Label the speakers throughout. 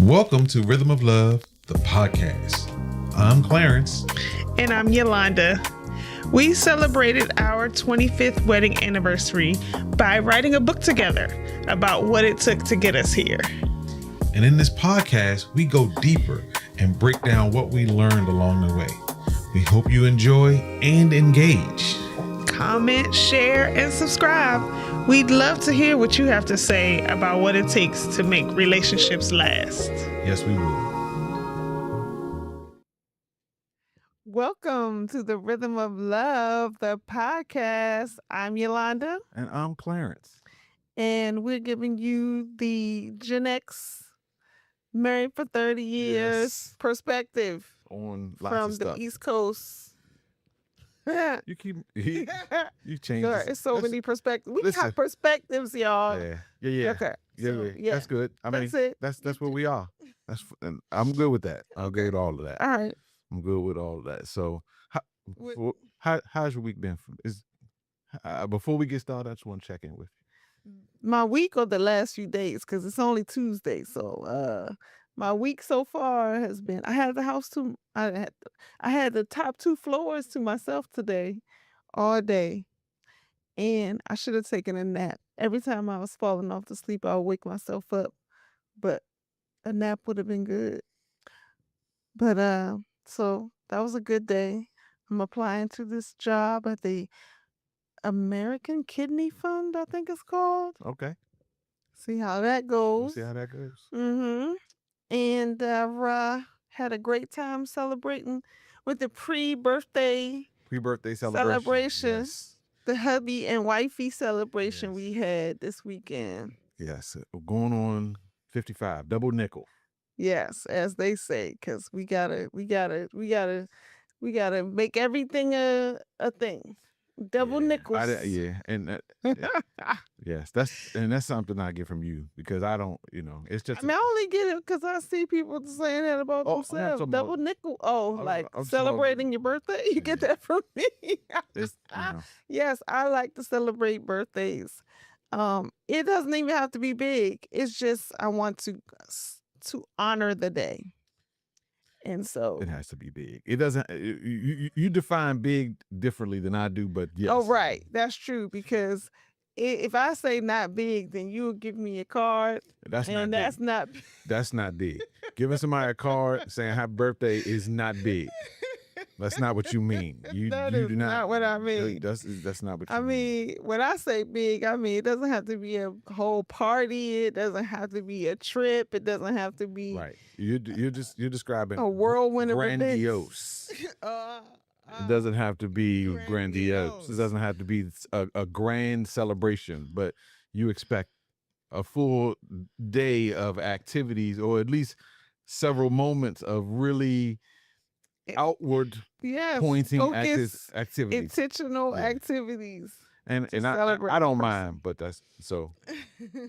Speaker 1: Welcome to Rhythm of Love, the podcast. I'm Clarence.
Speaker 2: And I'm Yolanda. We celebrated our 25th wedding anniversary by writing a book together about what it took to get us here.
Speaker 1: And in this podcast, we go deeper and break down what we learned along the way. We hope you enjoy and engage.
Speaker 2: Comment, share, and subscribe. We'd love to hear what you have to say about what it takes to make relationships last.
Speaker 1: Yes, we will.
Speaker 2: Welcome to the Rhythm of Love, the podcast. I'm Yolanda.
Speaker 1: And I'm Clarence.
Speaker 2: And we're giving you the Gen X married for 30 years perspective
Speaker 1: On lots
Speaker 2: from
Speaker 1: of stuff.
Speaker 2: the East Coast.
Speaker 1: You change.
Speaker 2: It's so many perspectives. We
Speaker 1: listen.
Speaker 2: got perspectives, y'all.
Speaker 1: Yeah.
Speaker 2: Okay.
Speaker 1: Yeah, that's good. I mean,
Speaker 2: That's it.
Speaker 1: that's what we are. And I'm good with that. I'll get all of that.
Speaker 2: All right.
Speaker 1: I'm good with all of that. So, how's your week been? Before we get started, I just want to check in with you.
Speaker 2: My week or the last few days, because it's only Tuesday. So my week so far has been, I had the top 2 floors to myself today, all day. And I should have taken a nap. Every time I was falling off to sleep, I would wake myself up. But a nap would have been good. But so that was a good day. I'm applying to this job at the American Kidney Fund, I think it's called.
Speaker 1: Okay.
Speaker 2: See how that goes.
Speaker 1: See how that goes.
Speaker 2: Mm-hmm. And had a great time celebrating with the pre-birthday celebration.
Speaker 1: Yes.
Speaker 2: The hubby and wifey celebration we had this weekend.
Speaker 1: Yes. Going on 55, double nickel.
Speaker 2: Yes, as they say, because we gotta make everything a thing. Double nickels.
Speaker 1: And yes, that's something I get from you because I don't, it's just.
Speaker 2: I only get it because I see people saying that about themselves. Double nickel. I'm celebrating your birthday. You get that from me. Yes, I like to celebrate birthdays. It doesn't even have to be big. It's just I want to honor the day. And so
Speaker 1: it has to be big. It doesn't. You define big differently than I do, but yes.
Speaker 2: Oh, right. That's true because if I say not big, then you'll give me a card.
Speaker 1: That's not big. Giving somebody a card saying happy birthday is not big. That's not what you mean.
Speaker 2: That is not what I mean.
Speaker 1: That's not what you mean.
Speaker 2: I mean, when I say big, it doesn't have to be a whole party. It doesn't have to be a trip. It doesn't have to be
Speaker 1: right. You're describing
Speaker 2: a whirlwind of
Speaker 1: grandiose. It doesn't have to be grandiose. It doesn't have to be a grand celebration, but you expect a full day of activities or at least several moments of really outward pointing activities,
Speaker 2: intentional activities,
Speaker 1: and I don't mind, but that's so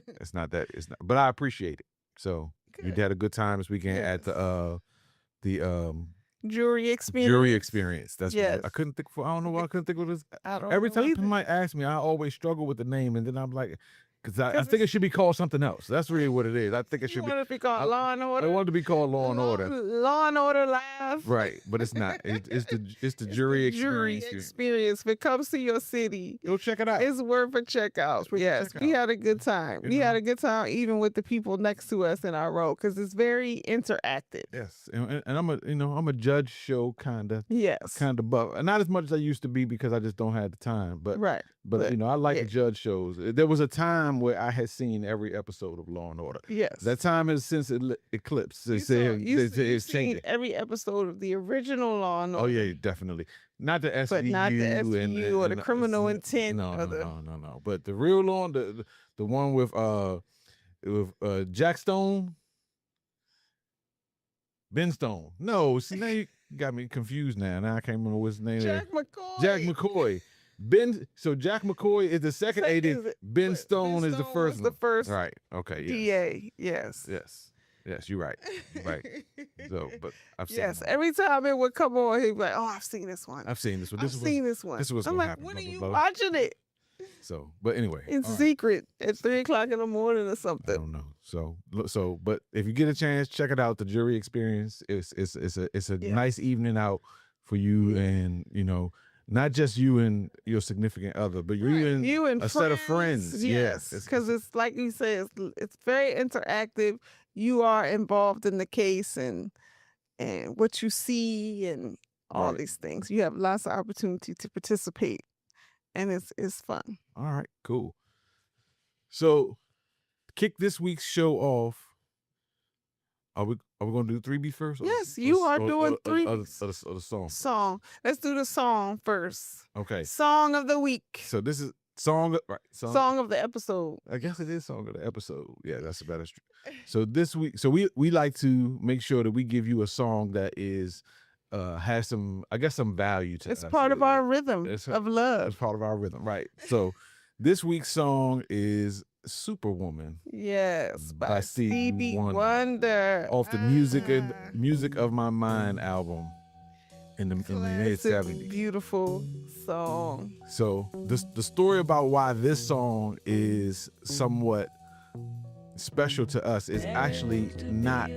Speaker 1: it's not that but I appreciate it. So good. You had a good time this weekend at the
Speaker 2: jury experience.
Speaker 1: That's what I couldn't think for. I don't know why I couldn't think of this. Every time people might ask me, I always struggle with the name, and then I'm like. Because I think it should be called something else. That's really what it is. I think it should
Speaker 2: be called Law and Order.
Speaker 1: I want it to be called Law and Order.
Speaker 2: Law and Order Live.
Speaker 1: Right, but it's not. It's the jury experience.
Speaker 2: Jury experience. If it comes to your city,
Speaker 1: you'll check it out.
Speaker 2: It's worth a check out. Yes, we had a good time. We had a good time even with the people next to us in our row because it's very interactive.
Speaker 1: Yes, and I'm a judge show kind of.
Speaker 2: Yes,
Speaker 1: kind of buff. Not as much as I used to be because I just don't have the time. But
Speaker 2: right.
Speaker 1: But I like the judge shows. There was a time where I had seen every episode of Law and Order.
Speaker 2: Yes.
Speaker 1: That time has since eclipsed.
Speaker 2: You've seen every episode of the original Law and Order.
Speaker 1: Oh yeah, definitely. Not the SVU,
Speaker 2: but not the SVU or the criminal intent.
Speaker 1: No. But the real Law, the one with Jack Stone, Ben Stone. No, see now you got me confused now. Now I can't remember what's his name.
Speaker 2: Jack
Speaker 1: McCoy. So Jack McCoy is the second agent. Ben Stone is the first.
Speaker 2: The first.
Speaker 1: Right. Okay. Yes.
Speaker 2: DA.
Speaker 1: Yes. You're right. Right. So, but I've seen.
Speaker 2: Yes. Every time it would come on, he'd be like, "Oh, I've seen this one.
Speaker 1: I've seen this one.
Speaker 2: This was
Speaker 1: I'm like,
Speaker 2: when are you watching it?"
Speaker 1: So, but anyway,
Speaker 2: in
Speaker 1: all right.
Speaker 2: secret at 3:00 in the morning or
Speaker 1: I
Speaker 2: something.
Speaker 1: don't know. So, but if you get a chance, check it out. The Jury Experience. It's a
Speaker 2: Yeah.
Speaker 1: nice evening out for you, and not just you and your significant other, but
Speaker 2: You and
Speaker 1: a set of friends.
Speaker 2: Yes,
Speaker 1: Yes,
Speaker 2: because it's like you said, it's very interactive. You are involved in the case and what you see and all
Speaker 1: Right.
Speaker 2: these things. You have lots of opportunity to participate, and it's fun.
Speaker 1: All right, cool. So, kick this week's show off. Are we gonna do 3B first?
Speaker 2: Yes, you are doing 3Bs.
Speaker 1: Or the song.
Speaker 2: Song. Let's do the song first.
Speaker 1: Okay.
Speaker 2: Song of the week.
Speaker 1: So this is song
Speaker 2: Song of the episode.
Speaker 1: I guess it is song of the episode. Yeah, that's a better. So this week, we like to make sure that we give you a song that is has some value to us.
Speaker 2: It's part of our rhythm of love.
Speaker 1: It's part of our rhythm, right? So this week's song is Superwoman.
Speaker 2: Yes, by Stevie
Speaker 1: Wonder.
Speaker 2: Wonder.
Speaker 1: Off the Music of My Mind album in the mid 70s.
Speaker 2: Beautiful song.
Speaker 1: So the story about why this song is somewhat special to us is actually not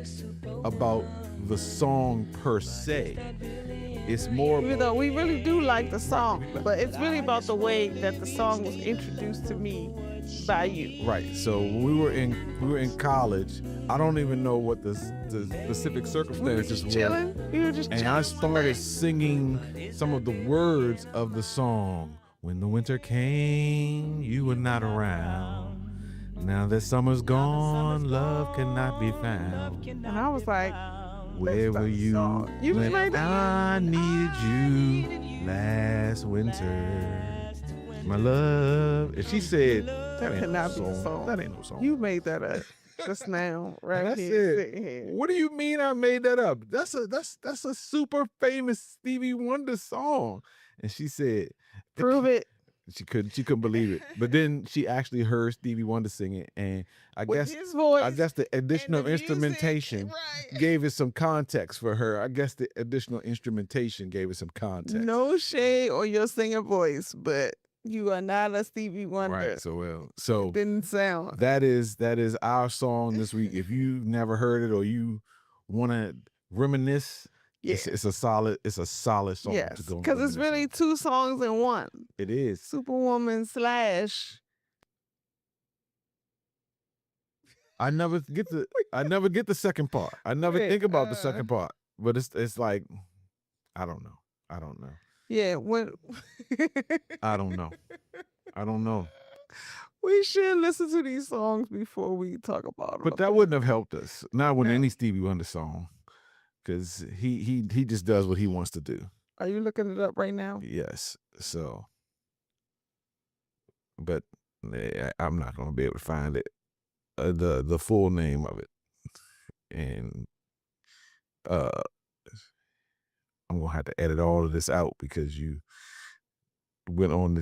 Speaker 1: about the song per se. It's more,
Speaker 2: even though we really do like the song, but it's really about the way that the song was introduced to me by you.
Speaker 1: Right. So when we were in college, I don't even know what the specific circumstances were.
Speaker 2: We were just chilling.
Speaker 1: And I started singing some of the words of the song. When the winter came, you were not around. Now that summer's gone, love cannot be found.
Speaker 2: And I was like,
Speaker 1: where were you when I needed you last winter? My love. And she said, that ain't
Speaker 2: cannot
Speaker 1: no
Speaker 2: be a
Speaker 1: song.
Speaker 2: song.
Speaker 1: That ain't no song.
Speaker 2: You made that up just now, right?
Speaker 1: That's
Speaker 2: here,
Speaker 1: it.
Speaker 2: sitting here.
Speaker 1: What do you mean I made that up? That's a super famous Stevie Wonder song. And she said,
Speaker 2: prove it.
Speaker 1: She couldn't believe it. But then she actually heard Stevie Wonder sing it, and I guess
Speaker 2: his voice,
Speaker 1: I guess the additional instrumentation gave it some context for her. I guess the additional instrumentation gave it some context.
Speaker 2: No shade on your singing voice, but you are not a Stevie Wonder.
Speaker 1: Right. So
Speaker 2: it didn't sound.
Speaker 1: That is our song this week. If you've never heard it or you want to reminisce, it's a solid song.
Speaker 2: Yes, because it's really two songs in one.
Speaker 1: It is.
Speaker 2: Superwoman /
Speaker 1: I never get the second part. I never think about the second part. But it's like, I don't know.
Speaker 2: Yeah, when
Speaker 1: I don't know.
Speaker 2: We should listen to these songs before we talk about them.
Speaker 1: But that wouldn't have helped us. Not with any Stevie Wonder song. Because he just does what he wants to do.
Speaker 2: Are you looking it up right now?
Speaker 1: Yes. So, but I'm not going to be able to find it, the full name of it, and I'm gonna have to edit all of this out because you went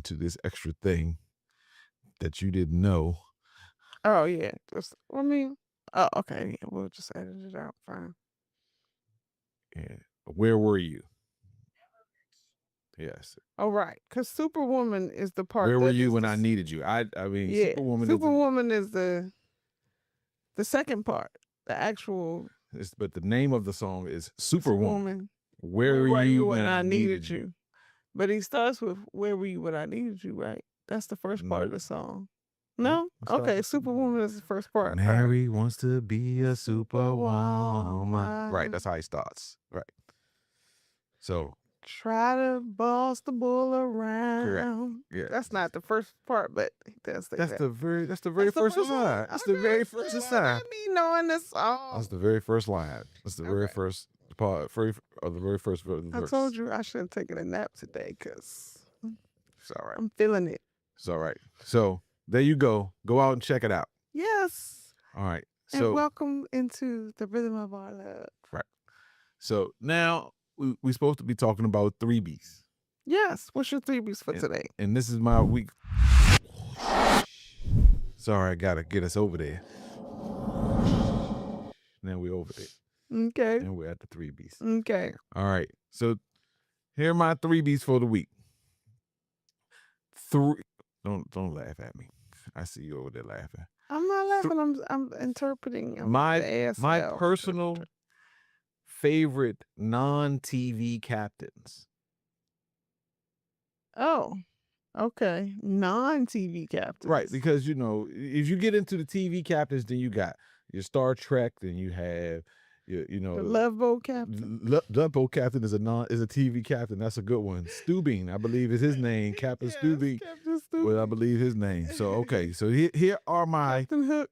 Speaker 1: to this extra thing that you didn't know.
Speaker 2: Oh yeah, oh, okay. Yeah, we'll just edit it out. Fine.
Speaker 1: Yeah. Where were you? Yes.
Speaker 2: All right. Because Superwoman is the part.
Speaker 1: Where were you when I needed you? I mean,
Speaker 2: yeah,
Speaker 1: Superwoman
Speaker 2: is the second part. The actual.
Speaker 1: But the name of the song is Superwoman. Where
Speaker 2: were you when I needed you? But he starts with "Where were you when I needed you?" Right. That's the first part of the song. No? Okay, Superwoman is the first part.
Speaker 1: Mary wants to be a superwoman. Right, that's how he starts. Right. So
Speaker 2: try to boss the bull around.
Speaker 1: Correct. Yeah.
Speaker 2: That's not the first part, but he does say that.
Speaker 1: That's the very first line. That's the very first line.
Speaker 2: Me knowing this song.
Speaker 1: That's the very first line. That's the very first part the very first verse.
Speaker 2: I told you I should have taken a nap today because
Speaker 1: it's all right.
Speaker 2: I'm feeling it.
Speaker 1: It's all right. So there you go. Go out and check it out.
Speaker 2: Yes.
Speaker 1: All right.
Speaker 2: So and welcome into the rhythm of our love.
Speaker 1: Right. So now we're supposed to be talking about 3Bs.
Speaker 2: Yes. What's your 3Bs for today?
Speaker 1: And this is my week. Sorry, I gotta get us over there. Now we're over there.
Speaker 2: Okay.
Speaker 1: And we're at the 3Bs.
Speaker 2: Okay.
Speaker 1: All right. So here are my 3Bs for the week. three. Don't laugh at me. I see you over there laughing.
Speaker 2: I'm not laughing. I'm interpreting.
Speaker 1: My
Speaker 2: ASL
Speaker 1: personal
Speaker 2: interpreter.
Speaker 1: favorite non-TV captains.
Speaker 2: Oh, okay. Non-TV captains.
Speaker 1: Right, because you know, if you get into the TV captains, then you got your Star Trek, then you have you know,
Speaker 2: the Love Boat captain.
Speaker 1: Love Boat captain is a TV captain. That's a good one. Stubing, I believe, is his name. Captain
Speaker 2: Yes,
Speaker 1: Stubing.
Speaker 2: Captain Stubing.
Speaker 1: Well, I believe his name. So okay, so here are my
Speaker 2: Captain Hook.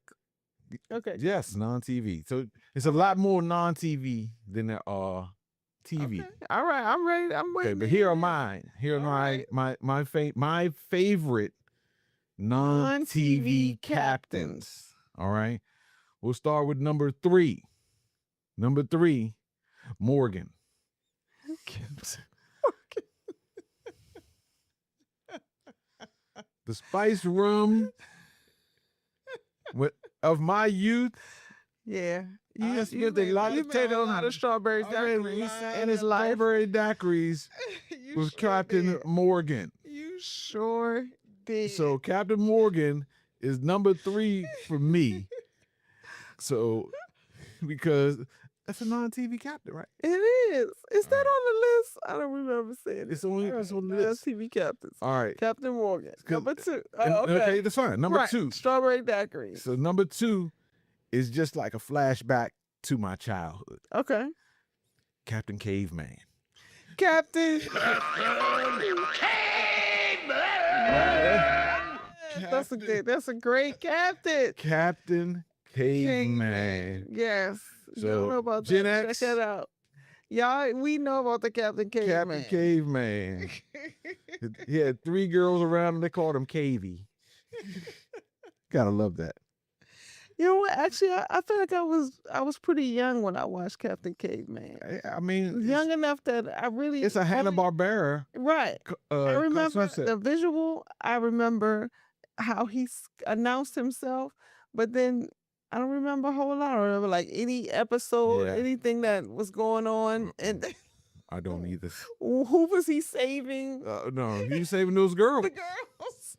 Speaker 2: Okay.
Speaker 1: yes, non-TV. So it's a lot more non-TV than there are TV.
Speaker 2: Okay. All right, I'm ready. I'm waiting.
Speaker 1: Okay, but
Speaker 2: to
Speaker 1: here
Speaker 2: hear
Speaker 1: are
Speaker 2: this.
Speaker 1: mine. Here are
Speaker 2: All right.
Speaker 1: my favorite non-TV
Speaker 2: Non-TV
Speaker 1: captains. All right. We'll start with number 3. Number 3, Morgan. The spice rum of my youth.
Speaker 2: Yeah.
Speaker 1: I spent a lot of
Speaker 2: made a
Speaker 1: time
Speaker 2: lot of strawberry daiquiris in his life.
Speaker 1: Strawberry daiquiris
Speaker 2: You
Speaker 1: with
Speaker 2: sure
Speaker 1: Captain
Speaker 2: did.
Speaker 1: Morgan.
Speaker 2: You sure did.
Speaker 1: So Captain Morgan is number 3 for me. So because that's a non-TV captain, right?
Speaker 2: It is. Is that on the list? I don't remember seeing it.
Speaker 1: It's on the list.
Speaker 2: TV captains.
Speaker 1: All right.
Speaker 2: Captain Morgan.
Speaker 1: 'Cause-
Speaker 2: Number 2.
Speaker 1: And-
Speaker 2: Oh, okay.
Speaker 1: okay, that's fine. Number
Speaker 2: Right.
Speaker 1: 2.
Speaker 2: Strawberry daiquiris.
Speaker 1: So number 2 is just like a flashback to my childhood.
Speaker 2: Okay.
Speaker 1: Captain Caveman.
Speaker 2: Captain. That's a great captain.
Speaker 1: Captain Caveman.
Speaker 2: Yes.
Speaker 1: So,
Speaker 2: you don't know about
Speaker 1: Gen
Speaker 2: that.
Speaker 1: X?
Speaker 2: Check that out. Y'all, we know about the Captain Caveman.
Speaker 1: Captain Caveman. He had 3 girls around him. They called him Cavey. Gotta love that.
Speaker 2: You know what? Actually, I feel like I was pretty young when I watched Captain Caveman.
Speaker 1: I mean,
Speaker 2: Young enough that I really.
Speaker 1: it's a Hanna-Barbera.
Speaker 2: Right. I remember
Speaker 1: concept.
Speaker 2: the visual. I remember how he announced himself, but then I don't remember a whole lot. I remember like any episode,
Speaker 1: Yeah.
Speaker 2: anything that was going on, and
Speaker 1: I don't either.
Speaker 2: who was he saving?
Speaker 1: No, he was saving those girls.
Speaker 2: The girls.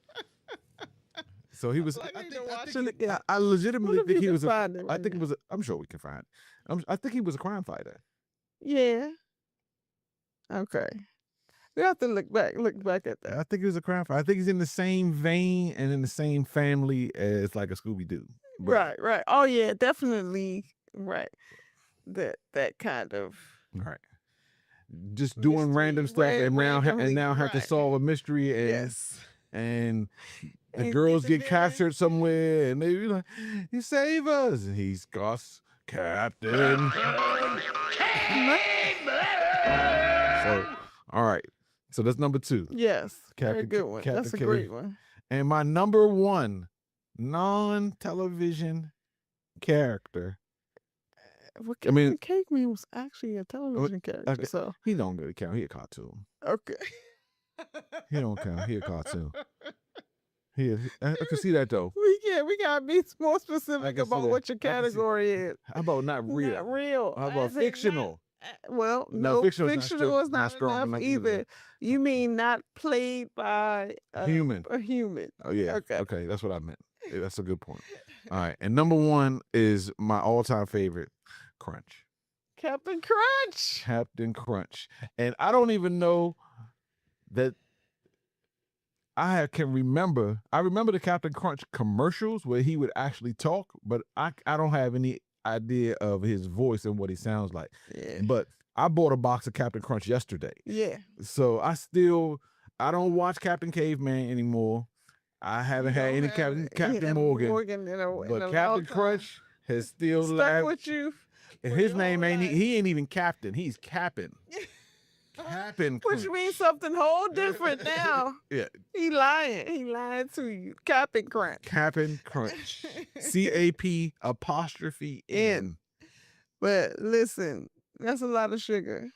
Speaker 1: So he was.
Speaker 2: Like,
Speaker 1: I
Speaker 2: I
Speaker 1: think,
Speaker 2: need to
Speaker 1: I,
Speaker 2: watch
Speaker 1: think
Speaker 2: it
Speaker 1: he-
Speaker 2: again.
Speaker 1: I legitimately
Speaker 2: What if
Speaker 1: think
Speaker 2: you
Speaker 1: he
Speaker 2: can
Speaker 1: was.
Speaker 2: find it
Speaker 1: I
Speaker 2: right
Speaker 1: think it
Speaker 2: now?
Speaker 1: was. I'm sure we can find. I think he was a crime fighter.
Speaker 2: Yeah. Okay. We have to look back at that.
Speaker 1: I think he was a crime fighter. I think he's in the same vein and in the same family as like a Scooby Doo.
Speaker 2: Right. Oh yeah, definitely. Right. That kind of.
Speaker 1: Right. Just doing
Speaker 2: Mystery,
Speaker 1: random stuff and
Speaker 2: randomly,
Speaker 1: now have to
Speaker 2: right.
Speaker 1: solve a mystery and
Speaker 2: Yes.
Speaker 1: and the
Speaker 2: And
Speaker 1: girls
Speaker 2: the
Speaker 1: get
Speaker 2: villain.
Speaker 1: captured somewhere and they be like, "You save us!" And he's Gus Captain. So, all right. So that's number 2.
Speaker 2: Yes. Very
Speaker 1: Captain-
Speaker 2: good one.
Speaker 1: Captain
Speaker 2: That's a
Speaker 1: K.
Speaker 2: great one.
Speaker 1: And my number 1 non-television character.
Speaker 2: Well,
Speaker 1: I mean-
Speaker 2: Captain Caveman was actually a television character.
Speaker 1: okay.
Speaker 2: So
Speaker 1: He don't really count. He a cartoon.
Speaker 2: okay.
Speaker 1: He don't count. He a cartoon. I can see that though.
Speaker 2: We gotta be more
Speaker 1: I
Speaker 2: specific
Speaker 1: can see
Speaker 2: about
Speaker 1: that.
Speaker 2: what your
Speaker 1: I can see-
Speaker 2: category is.
Speaker 1: How about not real?
Speaker 2: Not real.
Speaker 1: How
Speaker 2: I
Speaker 1: about
Speaker 2: say
Speaker 1: fictional?
Speaker 2: Well,
Speaker 1: No,
Speaker 2: no,
Speaker 1: fictional is not
Speaker 2: fictional
Speaker 1: strong-
Speaker 2: is
Speaker 1: not
Speaker 2: not
Speaker 1: strong
Speaker 2: enough
Speaker 1: enough
Speaker 2: either.
Speaker 1: either.
Speaker 2: You mean not played by
Speaker 1: Human.
Speaker 2: a human?
Speaker 1: Oh yeah.
Speaker 2: Okay.
Speaker 1: Okay, that's what I meant. Yeah, that's a good point. All right. And number 1 is my all-time favorite, Crunch.
Speaker 2: Captain Crunch.
Speaker 1: Captain Crunch. And I don't even know that I remember the Captain Crunch commercials where he would actually talk, but I don't have any idea of his voice and what he sounds like.
Speaker 2: Yeah.
Speaker 1: But I bought a box of Captain Crunch yesterday.
Speaker 2: Yeah.
Speaker 1: So I don't watch Captain Caveman anymore. I haven't had any Captain Morgan. But Captain Crunch has still
Speaker 2: stuck
Speaker 1: left.
Speaker 2: with you.
Speaker 1: And
Speaker 2: for
Speaker 1: his
Speaker 2: your
Speaker 1: name
Speaker 2: whole
Speaker 1: ain't
Speaker 2: life.
Speaker 1: he ain't even Captain. He's Captain. Captain
Speaker 2: Which
Speaker 1: Crunch.
Speaker 2: means something whole different now.
Speaker 1: Yeah.
Speaker 2: He lying to you. Captain Crunch.
Speaker 1: Captain Crunch. CAP''N.
Speaker 2: But listen, that's a lot of sugar.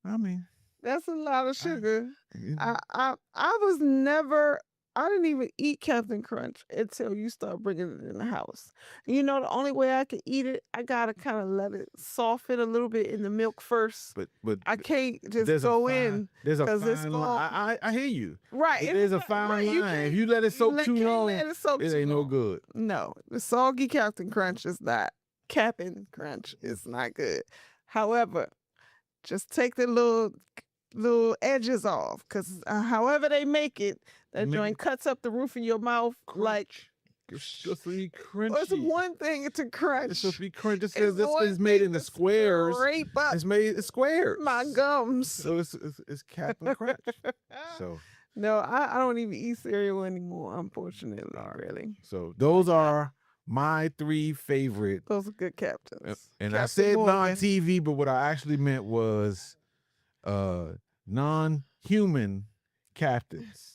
Speaker 1: I mean,
Speaker 2: That's a lot of sugar.
Speaker 1: you know,
Speaker 2: I was never I didn't even eat Captain Crunch until you start bringing it in the house. You know, the only way I could eat it, I gotta kind of let it soften a little bit in the milk first.
Speaker 1: But
Speaker 2: I can't just
Speaker 1: there's a
Speaker 2: go
Speaker 1: fine
Speaker 2: in
Speaker 1: there's a
Speaker 2: because it's
Speaker 1: fine
Speaker 2: going
Speaker 1: line. I hear you.
Speaker 2: right.
Speaker 1: There's a
Speaker 2: Right.
Speaker 1: fine
Speaker 2: You
Speaker 1: line. If
Speaker 2: can't.
Speaker 1: you let it soak too
Speaker 2: Can't
Speaker 1: long,
Speaker 2: let it soak
Speaker 1: it
Speaker 2: too
Speaker 1: ain't no
Speaker 2: long.
Speaker 1: good.
Speaker 2: No, the soggy Captain Crunch is not. Captain Crunch is not good. However, just take the little edges off, because however they make it, that
Speaker 1: Make
Speaker 2: joint
Speaker 1: it
Speaker 2: cuts up the roof of your mouth like.
Speaker 1: crunch. It's supposed to be
Speaker 2: Well, it's
Speaker 1: crunchy.
Speaker 2: one thing to crunch.
Speaker 1: It's supposed to be crunchy. This
Speaker 2: It's
Speaker 1: is
Speaker 2: one
Speaker 1: made
Speaker 2: thing
Speaker 1: in the
Speaker 2: to
Speaker 1: squares.
Speaker 2: scrape up
Speaker 1: It's made in squares.
Speaker 2: my gums.
Speaker 1: So it's Captain Crunch. So
Speaker 2: No, I don't even eat cereal anymore, unfortunately.
Speaker 1: All right.
Speaker 2: Really,
Speaker 1: so those are my 3 favorite.
Speaker 2: those are good captains.
Speaker 1: And I
Speaker 2: Captain
Speaker 1: said
Speaker 2: Morgan.
Speaker 1: non-TV, but what I actually meant was non-human captains.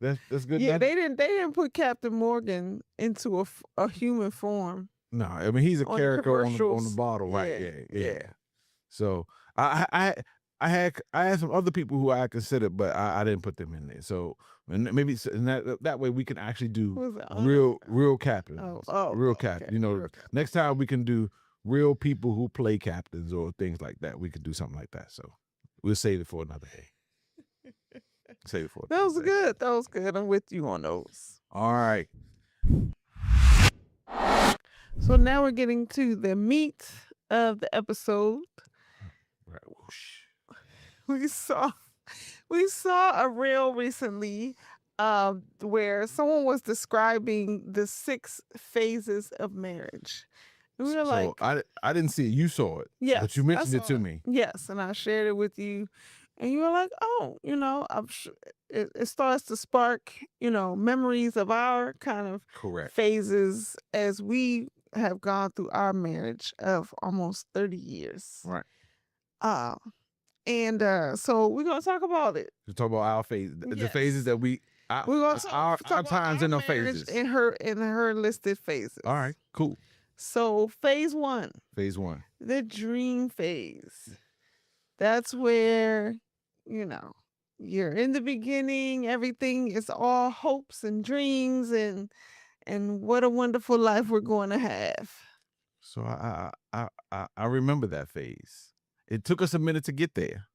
Speaker 1: That's good.
Speaker 2: Yeah,
Speaker 1: enough?
Speaker 2: they didn't put Captain Morgan into a human form.
Speaker 1: No, I mean he's a
Speaker 2: On the
Speaker 1: character on the
Speaker 2: commercials.
Speaker 1: bottle, right?
Speaker 2: Yeah,
Speaker 1: Yeah.
Speaker 2: yeah.
Speaker 1: So I had some other people who I considered, but I didn't put them in there. So and maybe and that way we can actually do
Speaker 2: Who was it?
Speaker 1: real captains. Real
Speaker 2: okay,
Speaker 1: captain. You know,
Speaker 2: real captain.
Speaker 1: next time we can do real people who play captains or things like that. We could do something like that. So we'll save it for another day. Save it for
Speaker 2: That was
Speaker 1: another day.
Speaker 2: good. That was good. I'm with you on those.
Speaker 1: All right.
Speaker 2: So now we're getting to the meat of the episode.
Speaker 1: Right. Whoosh.
Speaker 2: We saw a reel recently where someone was describing the 6 phases of marriage. And we were like,
Speaker 1: So I didn't see it. You saw it.
Speaker 2: yes,
Speaker 1: But you
Speaker 2: I
Speaker 1: mentioned it
Speaker 2: saw
Speaker 1: to me.
Speaker 2: Yes, and I shared it with you. And you were like, oh, you know, it starts to spark, you know, memories of our kind of
Speaker 1: Correct.
Speaker 2: phases as we have gone through our marriage of almost 30 years.
Speaker 1: Right.
Speaker 2: And so we're gonna talk about it.
Speaker 1: To talk about our phase, the
Speaker 2: Yes.
Speaker 1: phases that
Speaker 2: We're gonna
Speaker 1: our
Speaker 2: talk about
Speaker 1: times
Speaker 2: our
Speaker 1: and our
Speaker 2: marriage
Speaker 1: phases.
Speaker 2: in her listed phases.
Speaker 1: All right, cool.
Speaker 2: So phase 1,
Speaker 1: Phase 1.
Speaker 2: the dream phase. That's where, you know, you're in the beginning, everything is all hopes and dreams and what a wonderful life we're going to have.
Speaker 1: So I remember that phase. It took us a minute to get there,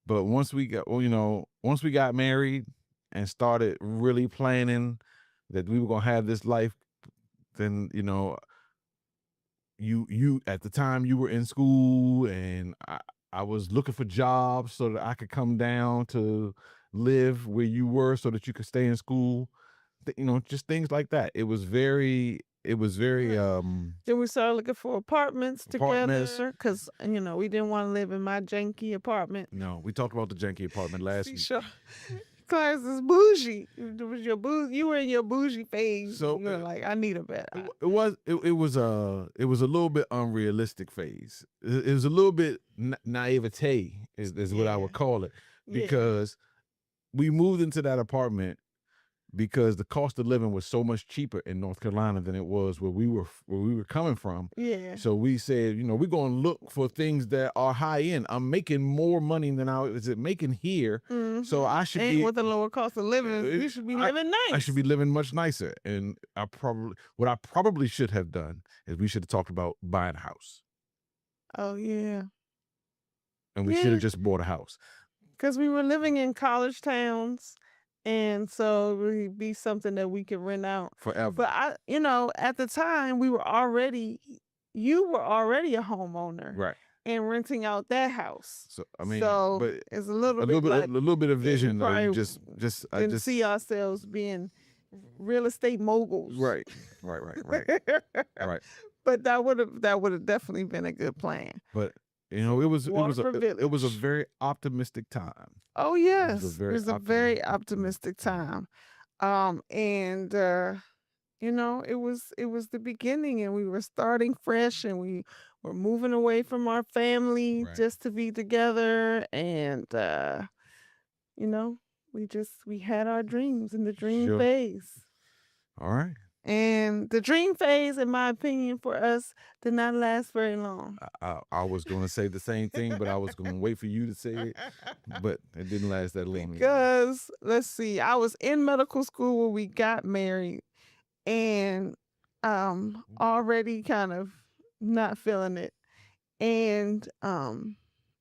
Speaker 1: but once we got married and started really planning that we were gonna have this life, then you at the time you were in school and I was looking for jobs so that I could come down to live where you were so that you could stay in school. Just things like that. It was very
Speaker 2: Then we started looking for apartments
Speaker 1: Apartments.
Speaker 2: together because, we didn't want to live in my janky apartment.
Speaker 1: no, we talked about the janky apartment last
Speaker 2: See,
Speaker 1: week.
Speaker 2: sure. Clarence is bougie. It was you were in your bougie phase.
Speaker 1: So,
Speaker 2: you were like, I need a better.
Speaker 1: It was a little bit unrealistic phase. It was a little bit naivete is what I would call it,
Speaker 2: Yeah.
Speaker 1: because we moved into that apartment because the cost of living was so much cheaper in North Carolina than it was where we were coming from.
Speaker 2: Yeah.
Speaker 1: So we said, we're going to look for things that are high end. I'm making more money than I was making here, so I should
Speaker 2: And
Speaker 1: be
Speaker 2: with a lower cost of living, you should be living nice.
Speaker 1: I should be living much nicer. And what I probably should have done is we should have talked about buying a house,
Speaker 2: Oh yeah.
Speaker 1: and we should have just bought a house.
Speaker 2: Because we were living in college towns, and so it would be something that we could rent out
Speaker 1: Forever.
Speaker 2: But at the time you were already a homeowner,
Speaker 1: Right.
Speaker 2: and renting out that house.
Speaker 1: So I mean,
Speaker 2: So
Speaker 1: but
Speaker 2: it's a
Speaker 1: a
Speaker 2: little
Speaker 1: little
Speaker 2: bit
Speaker 1: bit,
Speaker 2: like
Speaker 1: a little bit of vision. Though.
Speaker 2: probably
Speaker 1: I
Speaker 2: didn't
Speaker 1: just
Speaker 2: see ourselves being real estate moguls.
Speaker 1: right.
Speaker 2: But that would have definitely been a good plan.
Speaker 1: But it was
Speaker 2: Waterford
Speaker 1: it was a
Speaker 2: Village.
Speaker 1: very optimistic time.
Speaker 2: Oh yes,
Speaker 1: It was
Speaker 2: it was a very optimistic time, and it was the beginning, and we were starting fresh, and we were moving away from our family
Speaker 1: Right.
Speaker 2: just to be together, and we had our dreams in the dream
Speaker 1: Sure.
Speaker 2: phase.
Speaker 1: All right.
Speaker 2: And the dream phase, in my opinion, for us did not last very long.
Speaker 1: I was going to say the same thing, but I was going to wait for you to say it. But it didn't last that long.
Speaker 2: Because let's see, I was in medical school when we got married, and already kind of not feeling it. And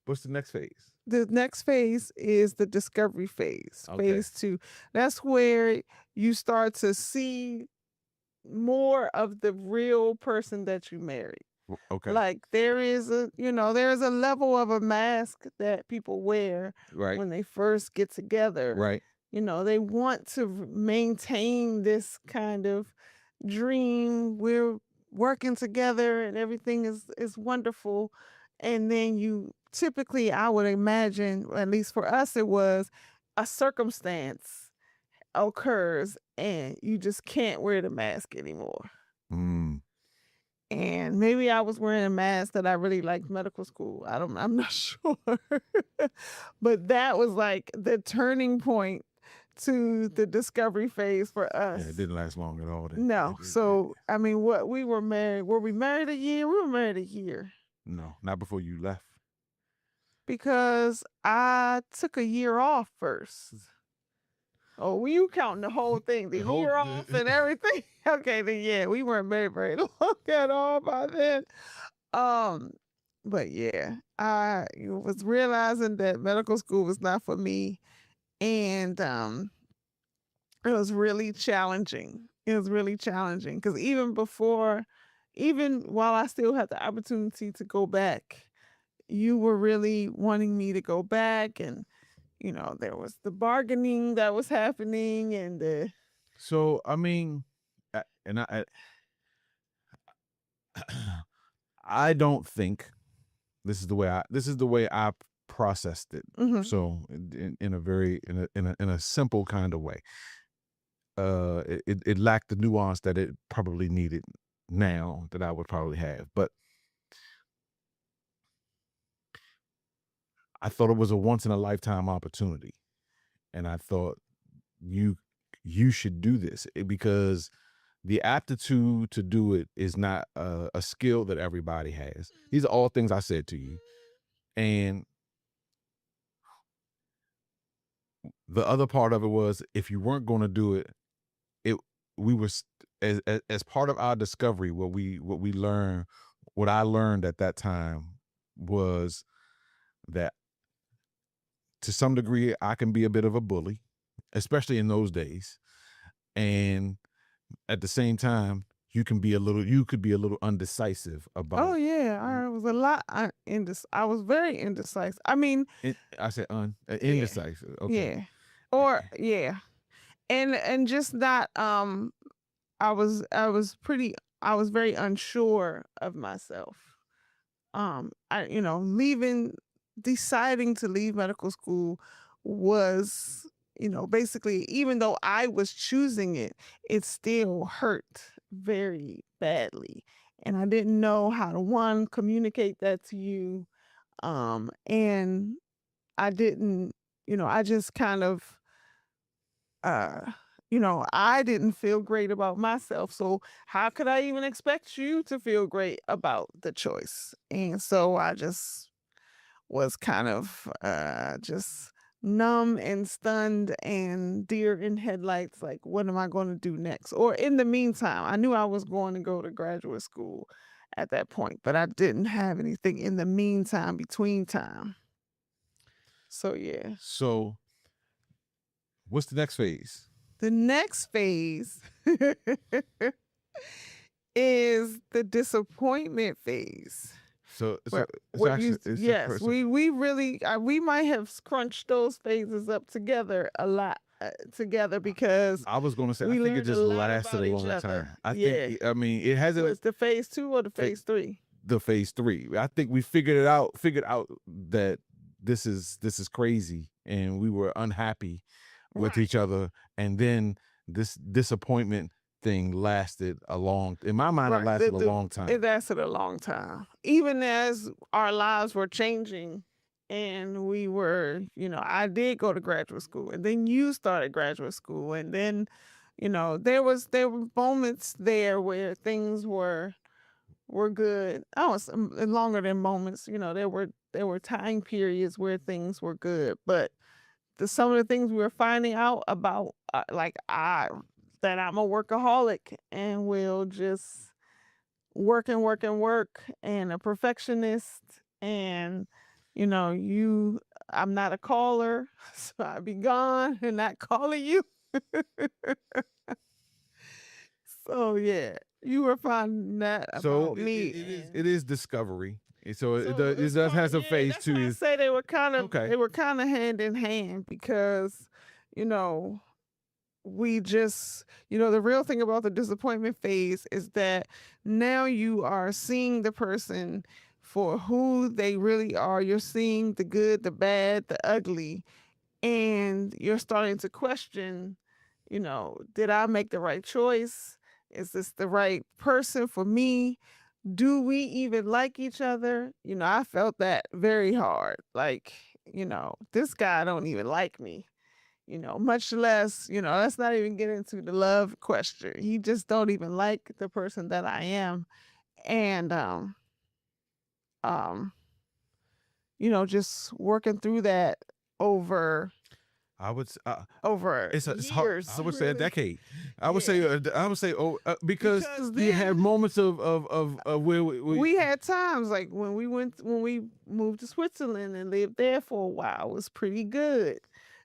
Speaker 1: What's the next phase?
Speaker 2: the next phase is the discovery phase,
Speaker 1: Okay.
Speaker 2: phase 2. That's where you start to see more of the real person that you married.
Speaker 1: Okay.
Speaker 2: Like there is a level of a mask that people wear
Speaker 1: Right.
Speaker 2: when they first get together.
Speaker 1: Right.
Speaker 2: They want to maintain this kind of dream. We're working together and everything is wonderful. And then you typically, I would imagine, at least for us, it was a circumstance occurs and you just can't wear the mask anymore.
Speaker 1: Mm.
Speaker 2: And maybe I was wearing a mask that I really liked medical school. I'm not sure. But that was like the turning point to the discovery phase for us.
Speaker 1: Yeah, it didn't last long at all. Then.
Speaker 2: No. So, I mean, were we married a year? We were married a year.
Speaker 1: No, not before you left.
Speaker 2: Because I took a year off first. Oh, were you counting the whole thing, the year off and everything? Okay, then yeah, we weren't married very long at all by then. But yeah, I was realizing that medical school was not for me, and it was really challenging. It was really challenging because even while I still had the opportunity to go back, you were really wanting me to go back, and there was the bargaining that was happening, and the
Speaker 1: So I mean, I don't think this is the way I processed it.
Speaker 2: Mhm.
Speaker 1: So in a simple kind of way, it lacked the nuance that it probably needed now that I would probably have, but I thought it was a once in a lifetime opportunity, and I thought you should do this because the aptitude to do it is not a skill that everybody has. These are all things I said to you, and the other part of it was if you weren't going to do it, we were as part of our discovery. What I learned at that time was that to some degree I can be a bit of a bully, especially in those days, and at the same time you could be a little undecisive about.
Speaker 2: Oh yeah, I was a lot I was very indecisive. I mean,
Speaker 1: I said indecisive. Okay.
Speaker 2: yeah, or yeah, and just not. I was very unsure of myself. Deciding to leave medical school was, basically, even though I was choosing it, it still hurt very badly. And I didn't know how to, one, communicate that to you. And I didn't, I just kind of, uh, I didn't feel great about myself. So how could I even expect you to feel great about the choice? And so I just was kind of just numb and stunned and deer in headlights, like, what am I going to do next? Or in the meantime, I knew I was going to go to graduate school at that point, but I didn't have anything in the meantime, between time. So yeah.
Speaker 1: So what's the next phase?
Speaker 2: The next phase is the disappointment phase.
Speaker 1: So
Speaker 2: yes, we really we might have scrunched those phases up together a lot together because
Speaker 1: I was going to say I think it just lasted a long time. I mean it hasn't.
Speaker 2: Was the phase 2 or the phase 3?
Speaker 1: The phase 3. I think we figured out that this is crazy, and we were unhappy with each other, and then this disappointment thing lasted a long. In my mind, it lasted a long time.
Speaker 2: It lasted a long time, even as our lives were changing, and we were, I did go to graduate school, and then you started graduate school, and then, there were moments there where things were good. Oh, it's longer than moments. There were time periods where things were good, but some of the things we were finding out about, that I'm a workaholic and will just work and work and work, and a perfectionist, and I'm not a caller, so I be gone and not calling you. So yeah, you were finding that
Speaker 1: So
Speaker 2: about me.
Speaker 1: it is discovery. So it
Speaker 2: it's
Speaker 1: does have some
Speaker 2: yeah,
Speaker 1: phase
Speaker 2: that's
Speaker 1: two.
Speaker 2: why I say they were kind of
Speaker 1: Okay.
Speaker 2: hand in hand, because you know we just the real thing about the disappointment phase is that now you are seeing the person for who they really are. You're seeing the good, the bad, the ugly, and you're starting to question, did I make the right choice? Is this the right person for me? Do we even like each other? I felt that very hard. Like, this guy don't even like me, much less, let's not even get into the love question. He just don't even like the person that I am. And um, just working through that over
Speaker 1: I would it's hard.
Speaker 2: years.
Speaker 1: I would say a
Speaker 2: really.
Speaker 1: decade. I would say because
Speaker 2: Because
Speaker 1: we had
Speaker 2: then
Speaker 1: moments of where
Speaker 2: we had times like when we moved to Switzerland and lived there for a while. It was pretty good,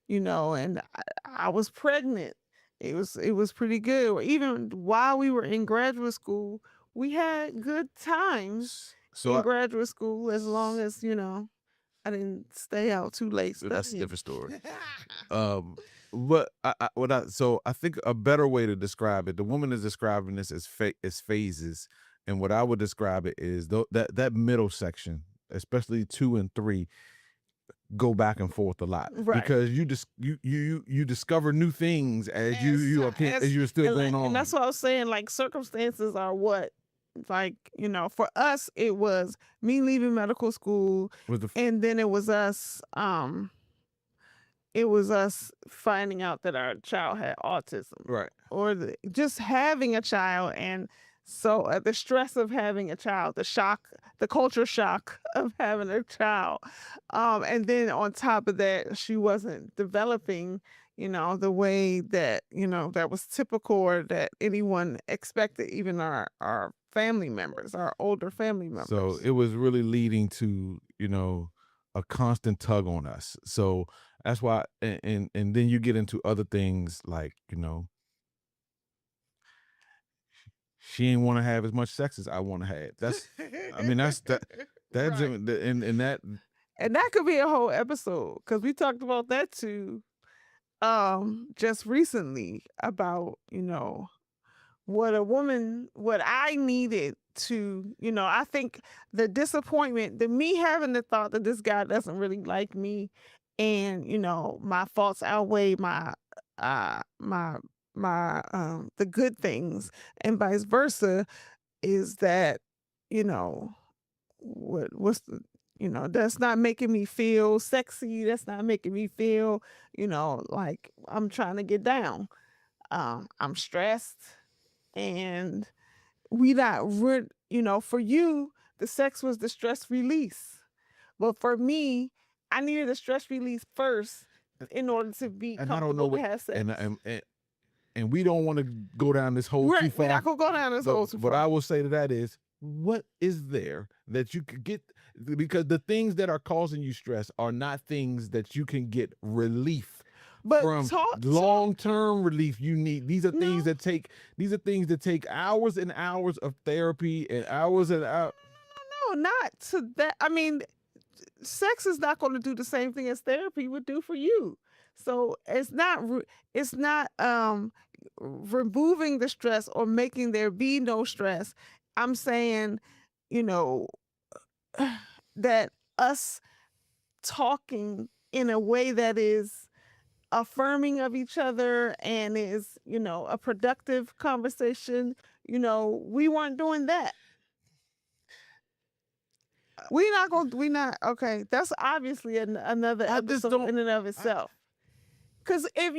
Speaker 2: and I was pregnant. It was pretty good. Or even while we were in graduate school, we had good times in graduate school, as long as I didn't stay out too late studying.
Speaker 1: that's a different story. But I think a better way to describe it, the woman is describing this as phases, and what I would describe it is that middle section, especially 2 and 3, go back and forth a lot,
Speaker 2: Right.
Speaker 1: because you discover new things as you're still going on.
Speaker 2: And that's what I was saying. Like, circumstances are what, like, for us, it was me leaving medical school, and then it was us finding out that our child had autism,
Speaker 1: right,
Speaker 2: or just having a child. And so the stress of having a child, the culture shock of having a child, and then on top of that, she wasn't developing the way that that was typical, or that anyone expected, even our family members, our older family members.
Speaker 1: So it was really leading to a constant tug on us. So that's why, and then you get into other things like she ain't want to have as much sex as I want to have. That's that's
Speaker 2: Right.
Speaker 1: and that
Speaker 2: And that could be a whole episode, because we talked about that too, just recently, about what I needed to, I think the disappointment, me having the thought that this guy doesn't really like me, and my faults outweigh the good things, and vice versa, is that what's the that's not making me feel sexy. That's not making me feel like I'm trying to get down. I'm stressed, and for you, the sex was the stress release, but for me, I needed the stress release first in order to be
Speaker 1: and I don't know
Speaker 2: comfortable to have sex.
Speaker 1: and we don't want to go down this hole too
Speaker 2: Right, we're
Speaker 1: far.
Speaker 2: not gonna go down this hole too
Speaker 1: What
Speaker 2: far.
Speaker 1: I will say to that is, what is there that you could get? Because the things that are causing you stress are not things that you can get relief
Speaker 2: But
Speaker 1: from. Long-term relief you need. These are things that take hours and hours of therapy and hours and hours.
Speaker 2: No, not to that. I mean, sex is not going to do the same thing as therapy would do for you. So it's not removing the stress or making there be no stress. I'm saying, that us talking in a way that is affirming of each other and is, a productive conversation, we weren't doing that. We not okay. That's obviously another episode in and of itself. Because if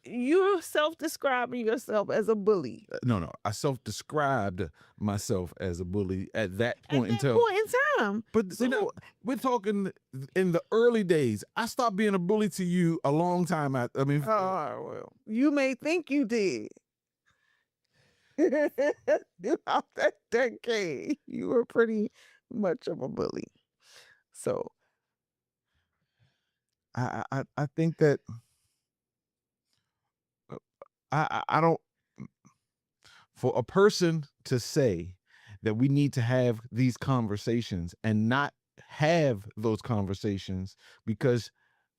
Speaker 2: you're self-describing yourself as a bully
Speaker 1: No, I self-described myself as a bully at that
Speaker 2: at
Speaker 1: point in
Speaker 2: that
Speaker 1: time.
Speaker 2: point in time.
Speaker 1: But you know, we're talking in the early days. I stopped being a bully to you a long time after. I mean,
Speaker 2: Well, you may think you did. Throughout that decade, you were pretty much of a bully. So
Speaker 1: I think that I don't, for a person to say that we need to have these conversations and not have those conversations because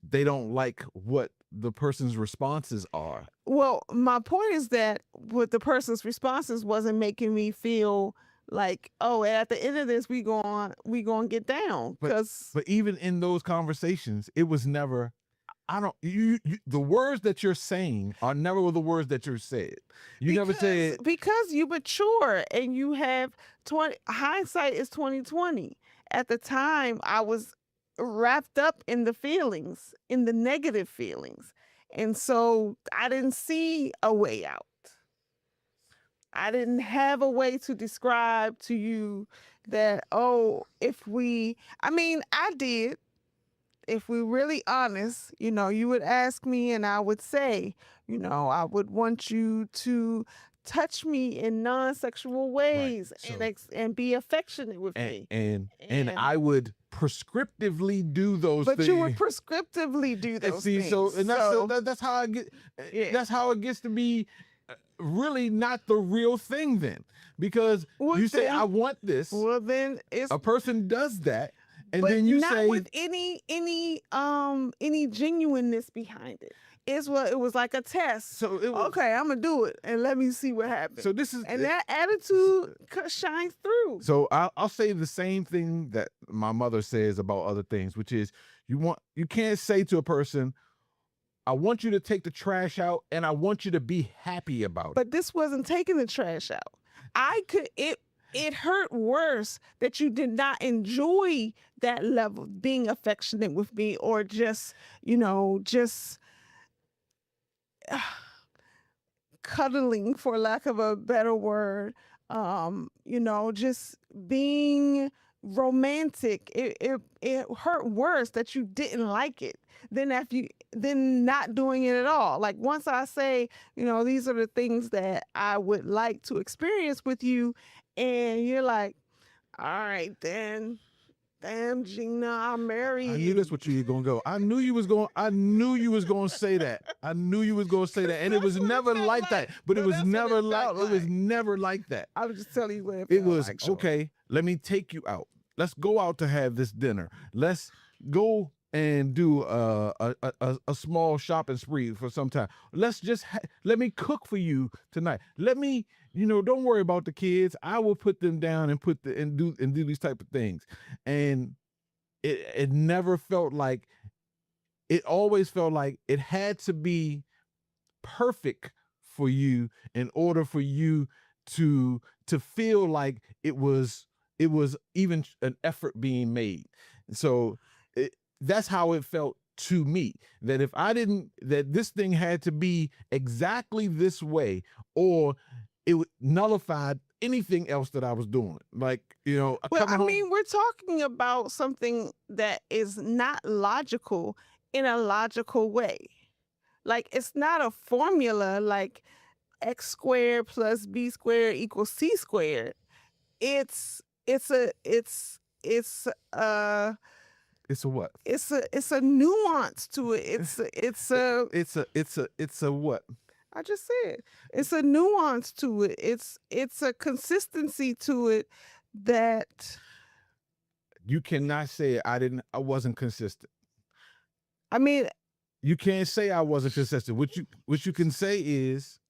Speaker 1: they don't like what the person's responses are.
Speaker 2: well, my point is that what the person's responses wasn't making me feel like, oh, at the end of this, we going get down. Because
Speaker 1: But even in those conversations, it was never, I don't, you the words that you're saying are never the words that you're said. You never said,
Speaker 2: because you mature and you have hindsight is 2020. At the time, I was wrapped up in the feelings, in the negative feelings. And so I didn't see a way out. I didn't have a way to describe to you that, oh, I did. If we're really honest, you would ask me and I would say, I would want you to touch me in non-sexual ways and be affectionate with me.
Speaker 1: And I would prescriptively do those things.
Speaker 2: But you would prescriptively do those things.
Speaker 1: That's how I get. That's how it gets to be really not the real thing then, because you say I want this.
Speaker 2: Well, then it's
Speaker 1: a person does that. And
Speaker 2: but
Speaker 1: then you
Speaker 2: not
Speaker 1: say
Speaker 2: with any genuineness behind it. It was like a test.
Speaker 1: So it was,
Speaker 2: okay, I'm gonna do it and let me see what happens.
Speaker 1: So this is,
Speaker 2: and that attitude shines through.
Speaker 1: So I'll say the same thing that my mother says about other things, which is you can't say to a person, I want you to take the trash out and I want you to be happy about it.
Speaker 2: But this wasn't taking the trash out. It hurt worse that you did not enjoy that level, being affectionate with me, or just cuddling, for lack of a better word, just being romantic. It hurt worse that you didn't like it than not doing it at all. Like once I say, these are the things that I would like to experience with you, and you're like, all right, then, damn, Gina, I'll marry you.
Speaker 1: I knew that's what you were gonna go. I knew you was going to say that. I knew you was going to say that, and it was never like that. But it was never like it was never like that.
Speaker 2: I was just telling you what
Speaker 1: it was. Like, okay, let me take you out. Let's go out to have this dinner. Let's go and do a small shopping spree for some time. Let's just let me cook for you tonight. Let me, don't worry about the kids. I will put them down and do these type of things. And it never felt like, it always felt like it had to be perfect for you in order for you to feel like it was even an effort being made. So that's how it felt to me, that if I didn't, that this thing had to be exactly this way, or it would nullify anything else that I was doing. Like,
Speaker 2: well, we're talking about something that is not logical in a logical way. Like, it's not a formula like x squared plus b squared equals c squared. It's a
Speaker 1: what?
Speaker 2: It's a nuance to it.
Speaker 1: It's a what?
Speaker 2: I just said it's a nuance to it. It's a consistency to it that
Speaker 1: you cannot say I wasn't consistent.
Speaker 2: I mean,
Speaker 1: you can't say I wasn't consistent. What you can say is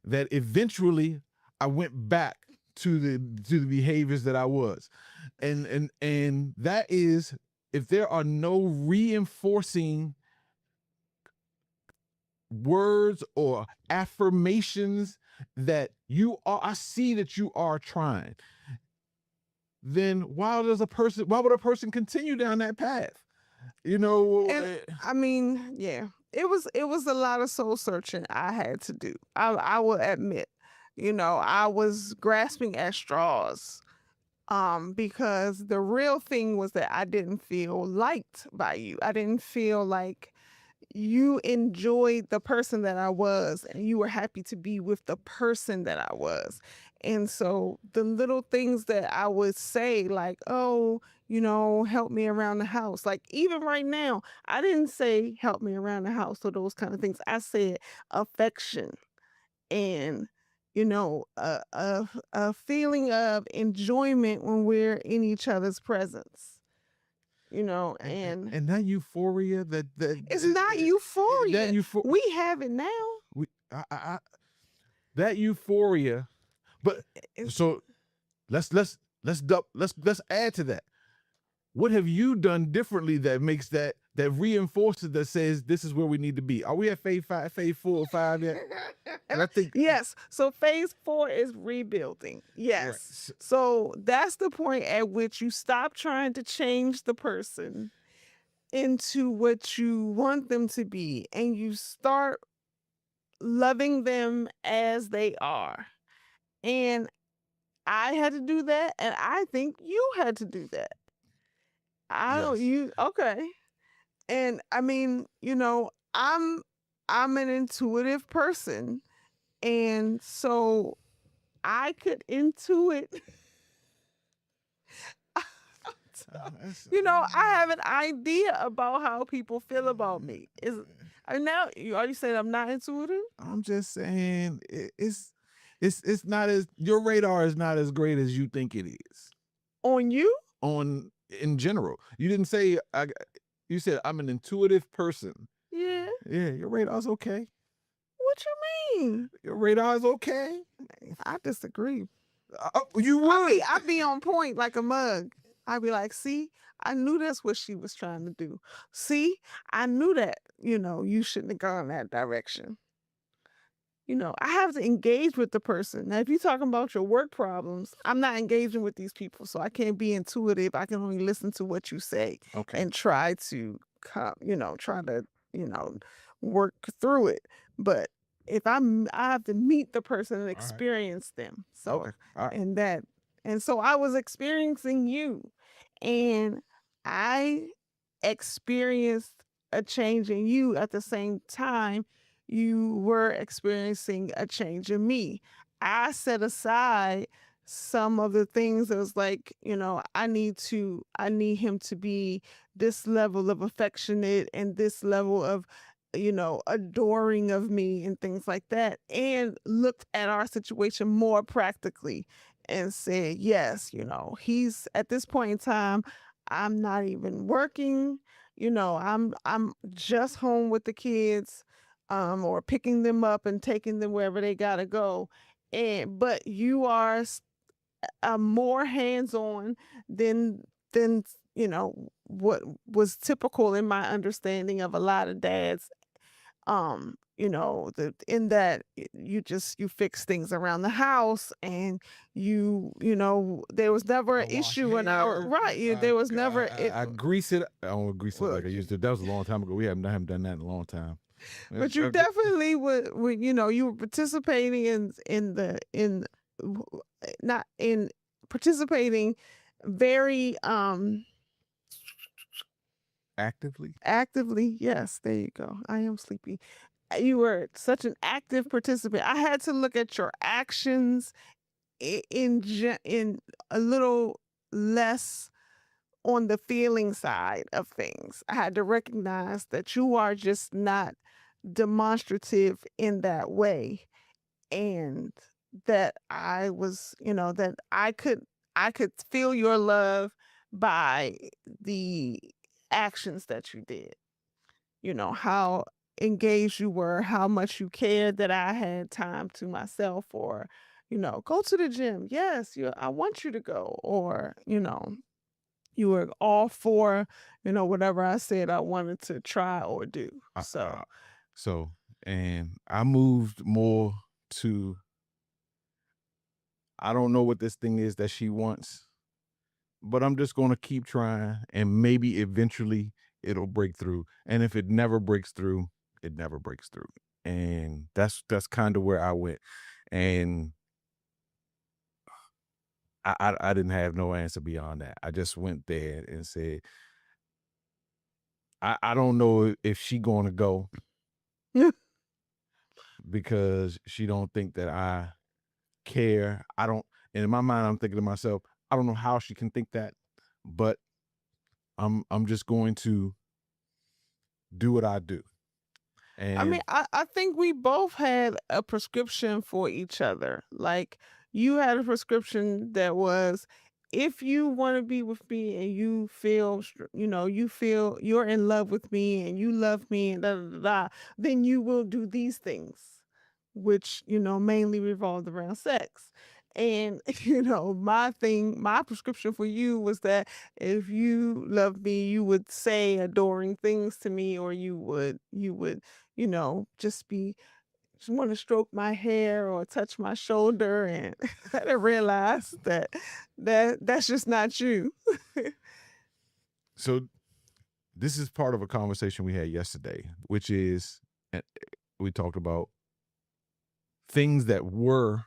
Speaker 1: that eventually I went back to the behaviors that I was. And that is, if there are no reinforcing words or affirmations that I see that you are trying, then why would a person continue down that path?
Speaker 2: And, I mean, yeah, it was a lot of soul searching I had to do. I will admit. You know, I was grasping at straws because the real thing was that I didn't feel liked by you. I didn't feel like you enjoyed the person that I was and you were happy to be with the person that I was. And so the little things that I would say, like, oh, you know, help me around the house. Like, even right now, I didn't say help me around the house or those kind of things. I said affection and, you know, a feeling of enjoyment when we're in each other's presence, you know, and
Speaker 1: And that euphoria
Speaker 2: it's not
Speaker 1: that
Speaker 2: euphoria.
Speaker 1: euphoria
Speaker 2: We have it now.
Speaker 1: we that euphoria. But
Speaker 2: It's,
Speaker 1: so let's add to that. What have you done differently that makes that reinforces that says this is where we need to be? Are we at phase 4 or 5 yet? And I think
Speaker 2: yes. So phase 4 is rebuilding.
Speaker 1: right.
Speaker 2: Yes. So that's the point at which you stop trying to change the person into what you want them to be and you start loving them as they are. And I had to do that, and I think you had to do that. I don't
Speaker 1: Yes.
Speaker 2: you okay. And I mean, you know, I'm an intuitive person. And so I could intuit. You know, I have an idea about how people feel about me. Is now you already said I'm not intuitive?
Speaker 1: I'm just saying it's not as your radar is not as great as you think it is
Speaker 2: On you?
Speaker 1: on in general. You didn't say you said I'm an intuitive person.
Speaker 2: Yeah.
Speaker 1: Yeah, your radar's okay.
Speaker 2: What you mean?
Speaker 1: Your radar is okay.
Speaker 2: I disagree.
Speaker 1: You would.
Speaker 2: I'd be on point like a mug. I'd be like, see, I knew that's what she was trying to do. See, I knew that, you know, you shouldn't have gone that direction. You know, I have to engage with the person. Now, if you're talking about your work problems, I'm not engaging with these people, so I can't be intuitive. I can only listen to what you say
Speaker 1: Okay.
Speaker 2: and try to, try to, work through it. But if I have to meet the person and
Speaker 1: All right.
Speaker 2: experience them. So,
Speaker 1: Okay. All right.
Speaker 2: and so I was experiencing you, and I experienced a change in you at the same time you were experiencing a change in me. I set aside some of the things that was like, you know, I need him to be this level of affectionate and this level of, you know, adoring of me and things like that. And looked at our situation more practically and said, yes, you know, he's at this point in time, I'm not even working, you know, I'm just home with the kids or picking them up and taking them wherever they gotta go. And but you are more hands-on than you know what was typical in my understanding of a lot of dads. You know, in that you fix things around the house and you know there was never an issue in our right. There was never
Speaker 1: I grease it. I don't grease it like I used to. That was a long time ago. I haven't done that in a long time.
Speaker 2: But you definitely would you know you were participating not in participating very
Speaker 1: actively.
Speaker 2: Yes, there you go. I am sleepy. You were such an active participant. I had to look at your actions in a little less on the feeling side of things. I had to recognize that you are just not demonstrative in that way, and that I was, you know, that I could feel your love by the actions that you did. You know, how engaged you were, how much you cared that I had time to myself, or, you know, go to the gym. Yes, I want you to go. Or, you know, you were all for, you know, whatever I said I wanted to try or do.
Speaker 1: So, and I moved more to, I don't know what this thing is that she wants, but I'm just going to keep trying and maybe eventually it'll break through. And if it never breaks through, it never breaks through. And that's kind of where I went. And I didn't have no answer beyond that. I just went there and said, I don't know if she gonna go because she don't think that I care. I don't, and in my mind, I'm thinking to myself, I don't know how she can think that, but I'm just going to do what I do.
Speaker 2: I mean,
Speaker 1: And
Speaker 2: I think we both had a prescription for each other. Like you had a prescription that was, if you want to be with me and you feel, you feel you're in love with me and you love me and da da da, da, then you will do these things, which, mainly revolved around sex. And, my prescription for you was that if you love me, you would say adoring things to me, or you would, just want to stroke my hair or touch my shoulder. And I didn't realize that's just not you.
Speaker 1: so this is part of a conversation we had yesterday, which is we talked about things that were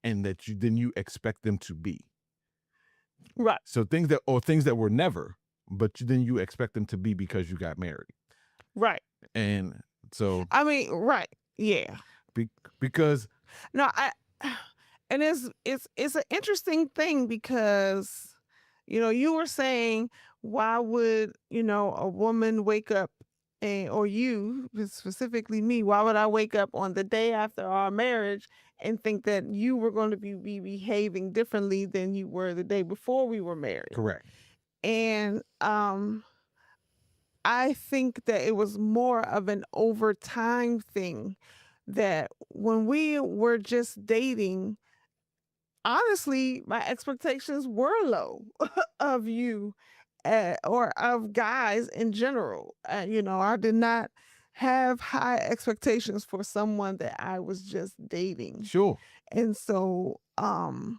Speaker 1: and that you expect them to be.
Speaker 2: Right.
Speaker 1: So things that were never, but then you expect them to be because you got married.
Speaker 2: Right.
Speaker 1: And so
Speaker 2: I mean, right. Yeah.
Speaker 1: because
Speaker 2: No, and it's an interesting thing because you were saying, why would a woman wake up, or you specifically me, why would I wake up on the day after our marriage and think that you were going to be behaving differently than you were the day before we were married?
Speaker 1: correct.
Speaker 2: And I think that it was more of an over time thing, that when we were just dating, honestly, my expectations were low of you, or of guys in general. I did not have high expectations for someone that I was just dating.
Speaker 1: Sure.
Speaker 2: And so, and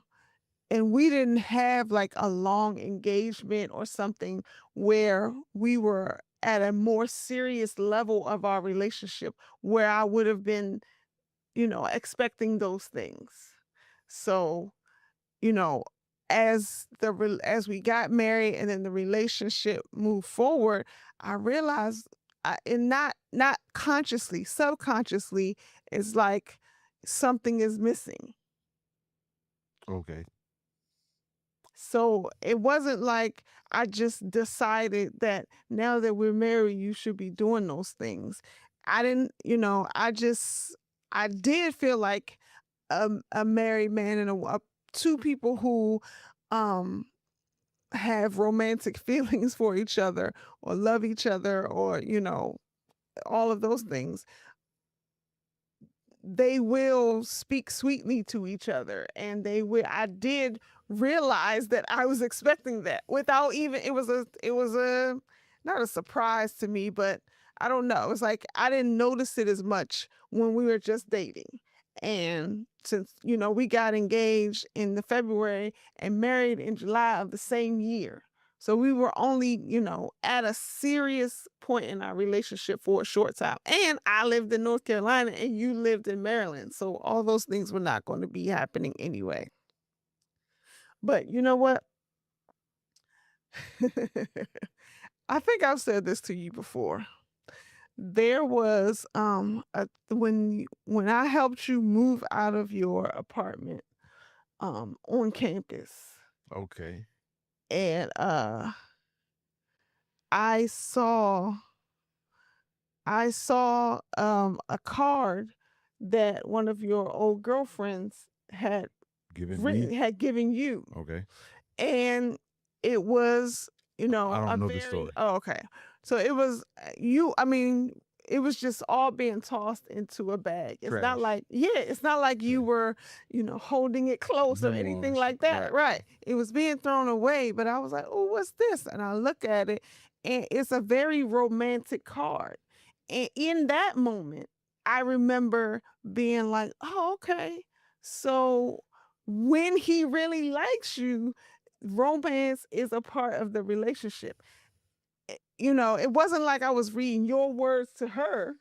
Speaker 2: we didn't have like a long engagement or something where we were at a more serious level of our relationship where I would have been, expecting those things. So, you know, as we got married and then the relationship moved forward, I realized, and not consciously, subconsciously, it's like something is missing.
Speaker 1: Okay.
Speaker 2: So it wasn't like I just decided that now that we're married, you should be doing those things. I didn't, I did feel like a married man and two people who um have romantic feelings for each other or love each other, or all of those things, they will speak sweetly to each other, and I did realize that I was expecting that without even, it was a not a surprise to me, but I don't know, it's like I didn't notice it as much when we were just dating. And since we got engaged in the February and married in July of the same year, so we were only, at a serious point in our relationship for a short time. And I lived in North Carolina and you lived in Maryland. So all those things were not going to be happening anyway. But you know what? I think I've said this to you before. There was when I helped you move out of your apartment on campus,
Speaker 1: Okay.
Speaker 2: and I saw a card that one of your old girlfriends had
Speaker 1: Given
Speaker 2: written
Speaker 1: me.
Speaker 2: had given you,
Speaker 1: Okay.
Speaker 2: and it was,
Speaker 1: I don't
Speaker 2: a
Speaker 1: know the
Speaker 2: very,
Speaker 1: story.
Speaker 2: oh, okay. So it was, I mean, it was just all being tossed into a bag. It's not
Speaker 1: Trash.
Speaker 2: like, yeah, it's not like you
Speaker 1: Yeah.
Speaker 2: were, holding it close or anything
Speaker 1: Memoirs.
Speaker 2: like that.
Speaker 1: Right.
Speaker 2: Right. It was being thrown away, but I was like, oh, what's this? And I look at it, and it's a very romantic card. And in that moment, I remember being like, oh, okay. So when he really likes you, romance is a part of the relationship. It wasn't like I was reading your words to her,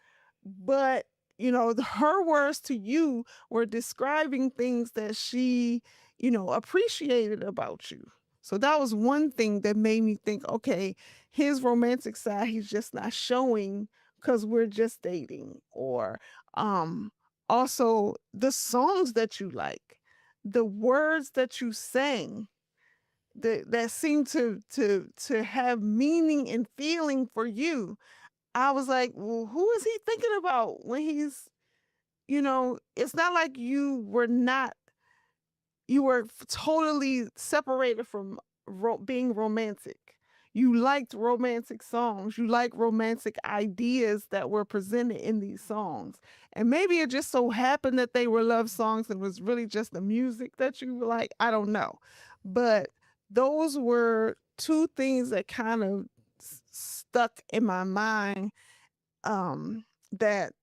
Speaker 2: but her words to you were describing things that she appreciated about you. So that was one thing that made me think, okay, his romantic side he's just not showing because we're just dating. Or um also the songs that you like, the words that you sang, that seem to have meaning and feeling for you. I was like, well, who is he thinking about when he's, it's not like you were totally separated from being romantic. You liked romantic songs. You like romantic ideas that were presented in these songs. And maybe it just so happened that they were love songs and was really just the music that you like. I don't know. But those were two things that kind of stuck in my mind, that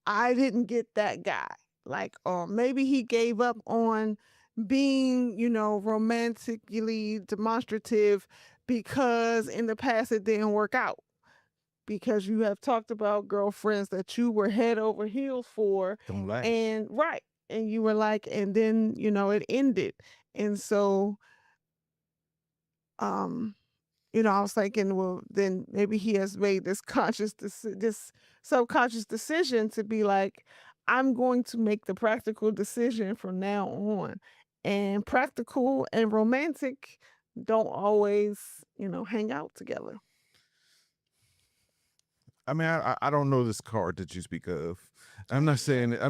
Speaker 2: I didn't get that guy. Like, or maybe he gave up on being, romantically demonstrative because in the past it didn't work out. Because you have talked about girlfriends that you were head over heels for,
Speaker 1: Don't last.
Speaker 2: and right. And you were like, and then, it ended. And so, um, I was thinking, well, then maybe he has made this this subconscious decision to be like, I'm going to make the practical decision from now on. And practical and romantic don't always, hang out together.
Speaker 1: I mean, I don't know this card that you speak of. I'm not saying.
Speaker 2: I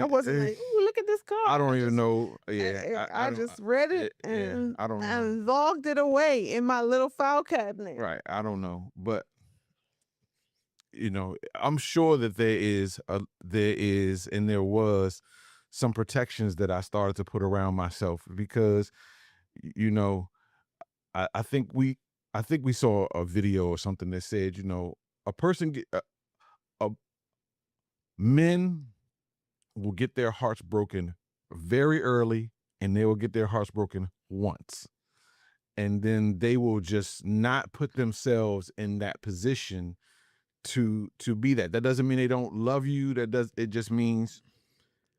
Speaker 2: wasn't like, ooh, look at this card.
Speaker 1: I don't even know. Yeah,
Speaker 2: I just read it and
Speaker 1: I don't know.
Speaker 2: and logged it away in my little file cabinet.
Speaker 1: Right. I don't know, but I'm sure that there is and there was some protections that I started to put around myself because I think we saw a video or something that said a person men will get their hearts broken very early, and they will get their hearts broken once, and then they will just not put themselves in that position to be that. That doesn't mean they don't love you. It just means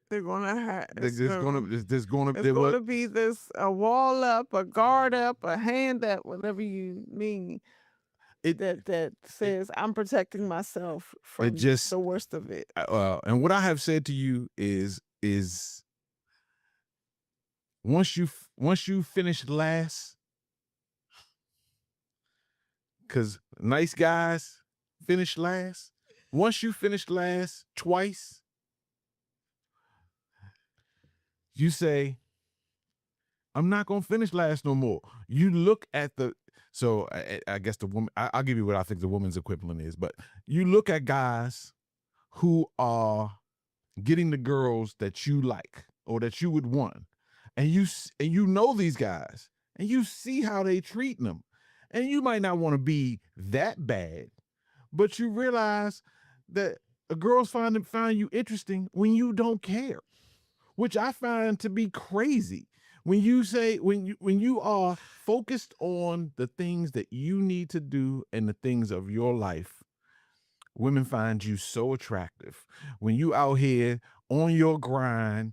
Speaker 2: they're gonna have
Speaker 1: there's gonna
Speaker 2: be this a wall up, a guard up, a hand up, whatever you mean. That says I'm protecting myself from the worst of it.
Speaker 1: And what I have said to you is once you finish last, because nice guys finish last. Once you finish last twice, you say, I'm not gonna finish last no more. You look at so I guess the woman, I'll give you what I think the woman's equivalent is, but you look at guys who are getting the girls that you like or that you would want, and you know these guys, and you see how they treat them, and you might not want to be that bad, but you realize that a girl's find you interesting when you don't care, which I find to be crazy. When you say when you are focused on the things that you need to do and the things of your life, women find you so attractive. When you out here on your grind,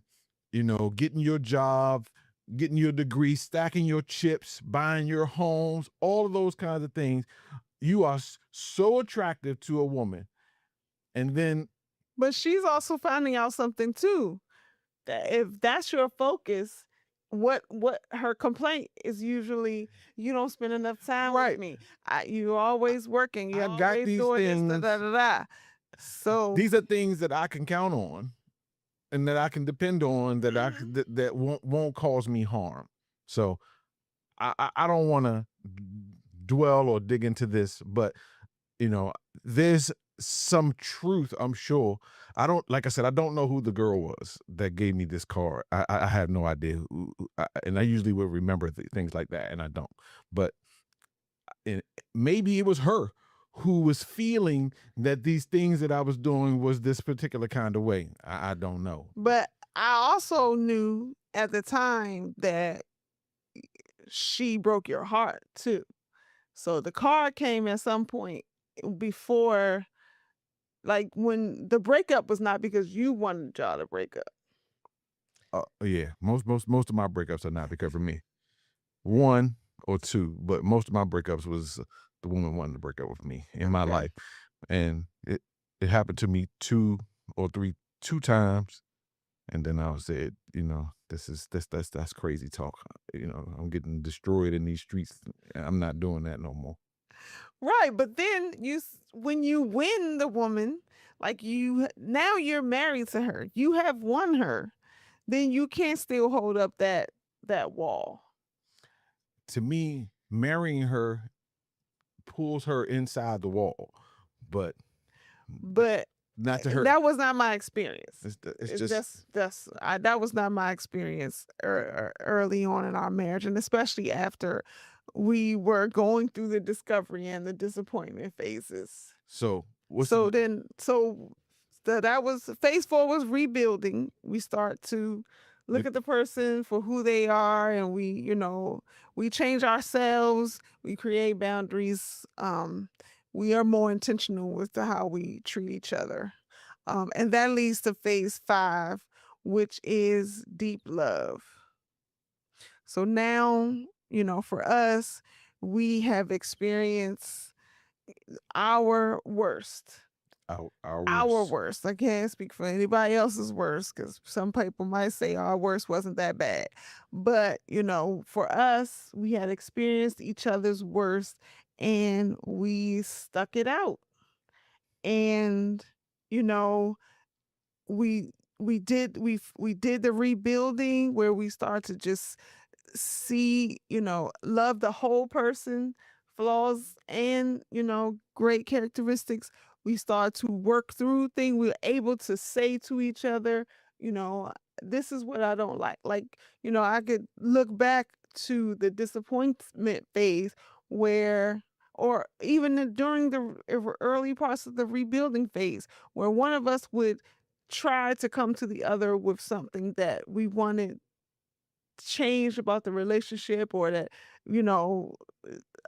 Speaker 1: getting your job, getting your degree, stacking your chips, buying your homes, all of those kinds of things, you are so attractive to a woman. And then,
Speaker 2: but she's also finding out something too, that if that's your focus, what her complaint is usually, you don't spend enough time with me. You're always working. You're always doing this, da, da, da, da. So
Speaker 1: these are things that I can count on and that I can depend on, that that won't cause me harm. So I don't want to dwell or dig into this, but there's some truth, I'm sure. Like I said, I don't know who the girl was that gave me this card. I have no idea and I usually would remember things like that, and I don't. But maybe it was her who was feeling that these things that I was doing was this particular kind of way. I don't know.
Speaker 2: But I also knew at the time that she broke your heart too. So the card came at some point before Like when the breakup was not because you wanted y'all to break up.
Speaker 1: Yeah, most of my breakups are not because of me. One or two, but most of my breakups was the woman wanting to break up with me in my
Speaker 2: Okay.
Speaker 1: life, and it happened to me two times, and then I said, that's crazy talk. I'm getting destroyed in these streets. I'm not doing that no more.
Speaker 2: Right, but then when you win the woman, like now you're married to her. You have won her. Then you can't still hold up that wall.
Speaker 1: To me, marrying her pulls her inside the wall, but
Speaker 2: But
Speaker 1: not to her.
Speaker 2: that was not my experience.
Speaker 1: It's just
Speaker 2: That was not my experience early on in our marriage, and especially after we were going through the discovery and the disappointment phases.
Speaker 1: so.
Speaker 2: So that was phase 4 was rebuilding. We start to look at the person for who they are, and we change ourselves, we create boundaries. We are more intentional with how we treat each other. And that leads to phase 5, which is deep love. So now, for us, we have experienced our worst. Our worst. I can't speak for anybody else's worst, because some people might say our worst wasn't that bad. But, for us, we had experienced each other's worst and we stuck it out. And, we did the rebuilding where we start to just see, love the whole person, flaws and, great characteristics. We start to work through things. We're able to say to each other, this is what I don't like. Like, I could look back to the disappointment phase or even during the early parts of the rebuilding phase, where one of us would try to come to the other with something that we wanted changed about the relationship, or that you know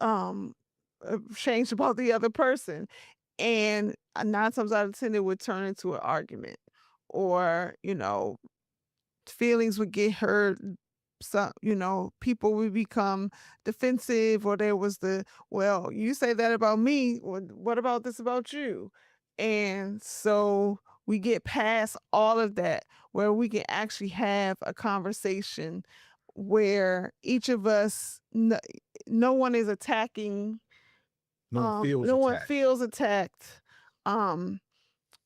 Speaker 2: um changed about the other person, and 9 times out of 10 it would turn into an argument, or feelings would get hurt. Some people would become defensive, or there was well, you say that about me, what about this about you? And so we get past all of that, where we can actually have a conversation where each of us, no one is attacking. No one feels attacked. um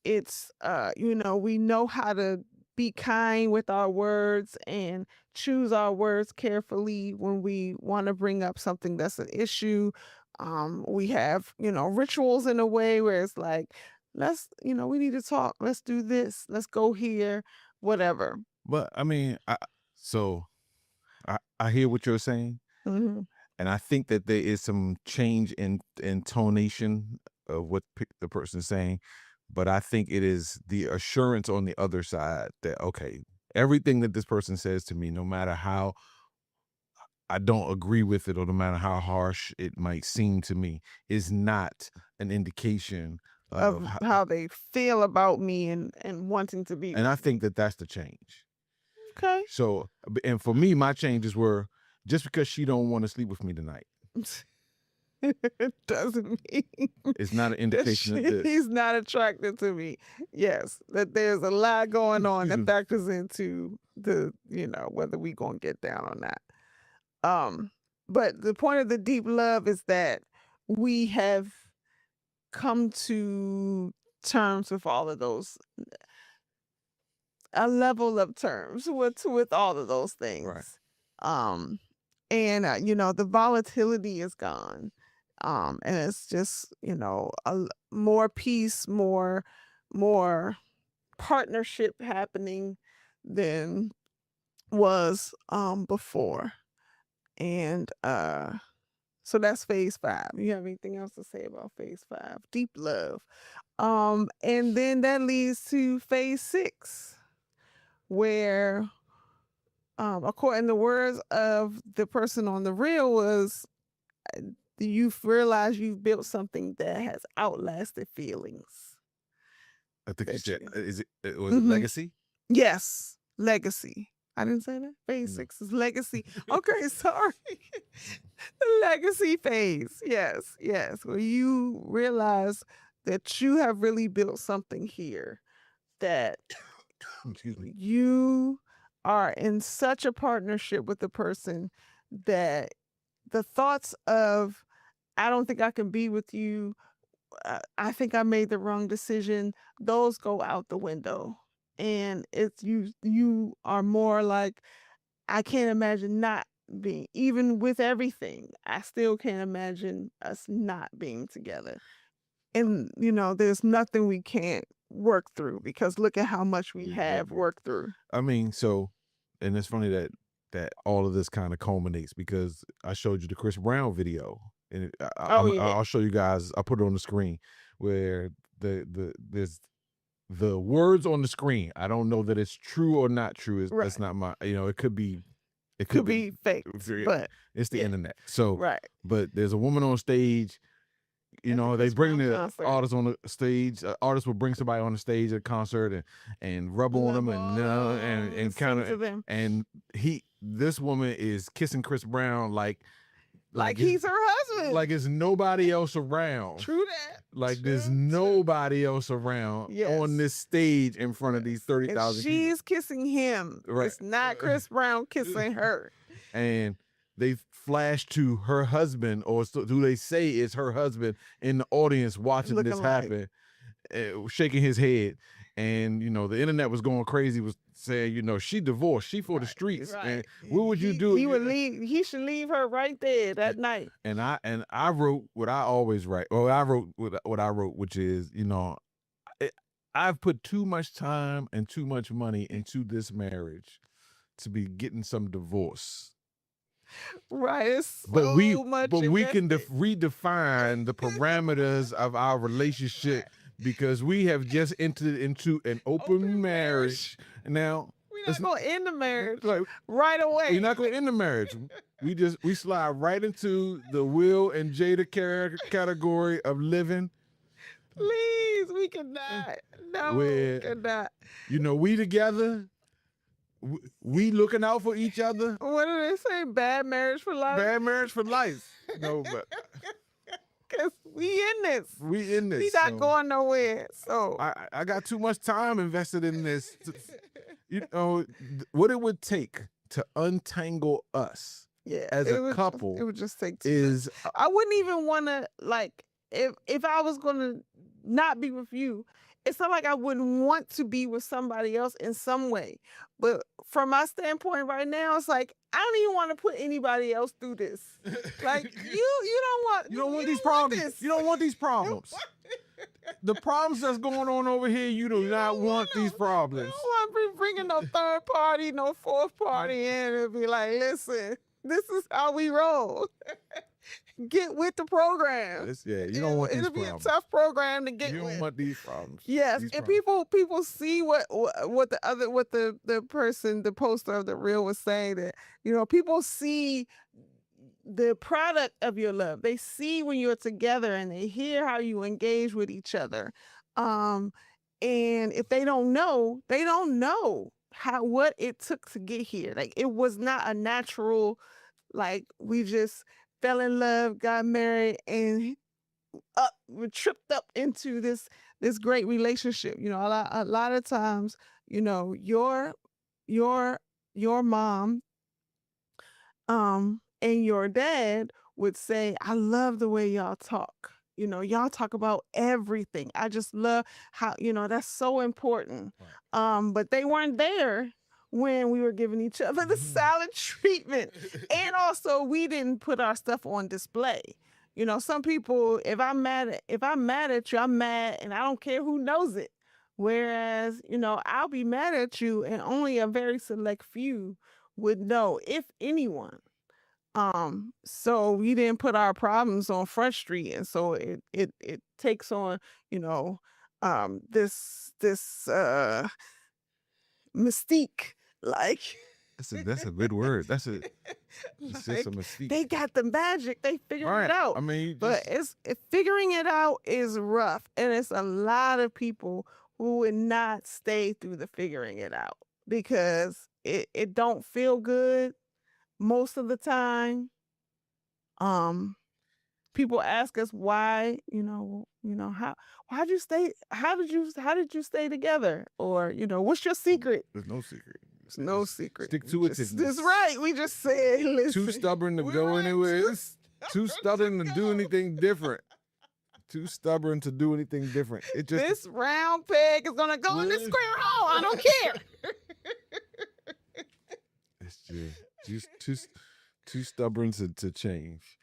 Speaker 2: it's we know how to be kind with our words and choose our words carefully when we want to bring up something that's an issue. We have rituals in a way where it's like, we need to talk, let's do this, let's go here, whatever.
Speaker 1: But I mean, I hear what you're saying,
Speaker 2: Hmm.
Speaker 1: and I think that there is some change in tonation of what the person's saying, but I think it is the assurance on the other side that, okay, everything that this person says to me, no matter how I don't agree with it, or no matter how harsh it might seem to me, is not an indication
Speaker 2: Of how they feel about me and wanting to be
Speaker 1: and I
Speaker 2: with me.
Speaker 1: think that that's the change.
Speaker 2: Okay.
Speaker 1: So, and for me, my changes were just because she don't want to sleep with me tonight.
Speaker 2: It doesn't mean
Speaker 1: It's not an indication that this.
Speaker 2: he's not attracted to me. Yes, that there's a lot going on that factors into the whether we gonna get down or not. But the point of the deep love is that we have come to terms with all of those, a level of terms with all of those things.
Speaker 1: Right.
Speaker 2: And the volatility is gone. And it's just, more peace, more partnership happening than was before. And so that's phase 5. You have anything else to say about phase 5? Deep love. And then that leads to phase 6, where according to the words of the person on the reel, was you've realized you've built something that has outlasted feelings.
Speaker 1: I think you
Speaker 2: that
Speaker 1: said,
Speaker 2: you
Speaker 1: was it
Speaker 2: Mhm.
Speaker 1: legacy?
Speaker 2: Yes, legacy. I didn't say that? Phase
Speaker 1: No.
Speaker 2: 6 is legacy. Okay, sorry. The legacy phase. Yes, yes. Where you realize that you have really built something here, that
Speaker 1: Excuse me.
Speaker 2: you are in such a partnership with the person that the thoughts of, I don't think I can be with you, I think I made the wrong decision, those go out the window. And it's you are more like, I can't imagine not being, even with everything, I still can't imagine us not being together. And there's nothing we can't work through, because look at how much we have worked through.
Speaker 1: I mean, so, and it's funny that all of this kind of culminates because I showed you the Chris Brown video, and
Speaker 2: Oh yeah.
Speaker 1: I'll show you guys. I'll put it on the screen where there's the words on the screen. I don't know that it's true or not true.
Speaker 2: Right.
Speaker 1: That's not my. It could be. It
Speaker 2: Could be fake, but
Speaker 1: it's the
Speaker 2: yeah.
Speaker 1: internet. So,
Speaker 2: right.
Speaker 1: but there's a woman on stage.
Speaker 2: At the
Speaker 1: They
Speaker 2: Chris
Speaker 1: bring
Speaker 2: Brown
Speaker 1: the
Speaker 2: concert.
Speaker 1: artists on the stage. Artists will bring somebody on the stage at a concert and rub on them and
Speaker 2: Sing
Speaker 1: kind
Speaker 2: to
Speaker 1: of,
Speaker 2: them.
Speaker 1: and this woman is kissing Chris Brown like
Speaker 2: he's her husband.
Speaker 1: like it's nobody else around.
Speaker 2: True that.
Speaker 1: Like there's
Speaker 2: True.
Speaker 1: nobody else around
Speaker 2: Yes.
Speaker 1: on this stage in front of these
Speaker 2: And
Speaker 1: 30,000 people.
Speaker 2: she's kissing him.
Speaker 1: Right.
Speaker 2: It's not Chris Brown kissing her.
Speaker 1: And they flash to her husband, or who they say is her husband, in the audience watching
Speaker 2: Looking
Speaker 1: this
Speaker 2: like-
Speaker 1: happen, shaking his head. And the internet was going crazy, was saying, she divorced, she for the streets.
Speaker 2: Right.
Speaker 1: And what would you do?
Speaker 2: He would leave. He should leave her right there that night.
Speaker 1: And I wrote what I always write. Well, I wrote what I wrote, which is, I've put too much time and too much money into this marriage to be getting some divorce.
Speaker 2: Right. It's
Speaker 1: But
Speaker 2: so
Speaker 1: we
Speaker 2: much
Speaker 1: can
Speaker 2: invested.
Speaker 1: redefine the parameters of our relationship, because we have just entered into an open marriage. Now,
Speaker 2: We're
Speaker 1: it's
Speaker 2: not going to end the marriage
Speaker 1: like,
Speaker 2: right away.
Speaker 1: we're not going to end the marriage. We slide right into the Will and Jada category of living.
Speaker 2: Please, we cannot. No,
Speaker 1: Where-
Speaker 2: we cannot.
Speaker 1: We together. We looking out for each other.
Speaker 2: What do they say? Bad marriage for life?
Speaker 1: Bad marriage for life. No, but
Speaker 2: Because we in this.
Speaker 1: we in this.
Speaker 2: We not
Speaker 1: so
Speaker 2: going nowhere. So
Speaker 1: I got too much time invested in this. What it would take to untangle us
Speaker 2: yeah,
Speaker 1: as
Speaker 2: it
Speaker 1: a
Speaker 2: would-
Speaker 1: couple
Speaker 2: it would just take too
Speaker 1: is
Speaker 2: I wouldn't even want to, like, if I was going to not be with you, it's not like I wouldn't want to be with somebody else in some way. But from my standpoint right now, it's like, I don't even want to put anybody else through this. Like, you don't want
Speaker 1: these problems.
Speaker 2: this.
Speaker 1: You don't want these problems. The problems that's going on over here, you do not want these
Speaker 2: You
Speaker 1: problems.
Speaker 2: don't want to be bringing no third party, no fourth party in and be like, listen, this is how we roll. Get with the program.
Speaker 1: You don't want these
Speaker 2: It'll be a
Speaker 1: problems.
Speaker 2: tough program to get
Speaker 1: You
Speaker 2: with.
Speaker 1: don't want these problems.
Speaker 2: Yes,
Speaker 1: These
Speaker 2: and
Speaker 1: problems.
Speaker 2: people see what the person, the poster of the reel was saying, that people see the product of your love. They see when you're together and they hear how you engage with each other. And if they don't know what it took to get here. Like, it was not a natural, like, we just fell in love, got married, and we tripped up into this great relationship. A lot of times, your mom and your dad would say, I love the way y'all talk. Y'all talk about everything. I just love how, that's so important. But they weren't there when we were giving each other the silent treatment. And also, we didn't put our stuff on display. Some people, if I'm mad at you, I'm mad and I don't care who knows it. Whereas, I'll be mad at you and only a very select few would know, if anyone. So we didn't put our problems on Front Street, and so it takes on, this mystique, like.
Speaker 1: That's a good word. It's just a
Speaker 2: Like,
Speaker 1: mystique.
Speaker 2: they got the magic. They figured
Speaker 1: Right.
Speaker 2: it out.
Speaker 1: I mean,
Speaker 2: But figuring it out is rough, and it's a lot of people we would not stay through the figuring it out because it don't feel good most of the time. People ask us why, why'd you stay? How did you stay together? Or, what's your secret?
Speaker 1: There's no secret.
Speaker 2: There's no secret.
Speaker 1: Stick to it.
Speaker 2: That's right. We just said, listen.
Speaker 1: Too stubborn to go anywhere. Too stubborn to do anything different. Too stubborn to do anything different. It just
Speaker 2: This round peg is gonna go in this square hole. I don't care.
Speaker 1: It's just too stubborn to change.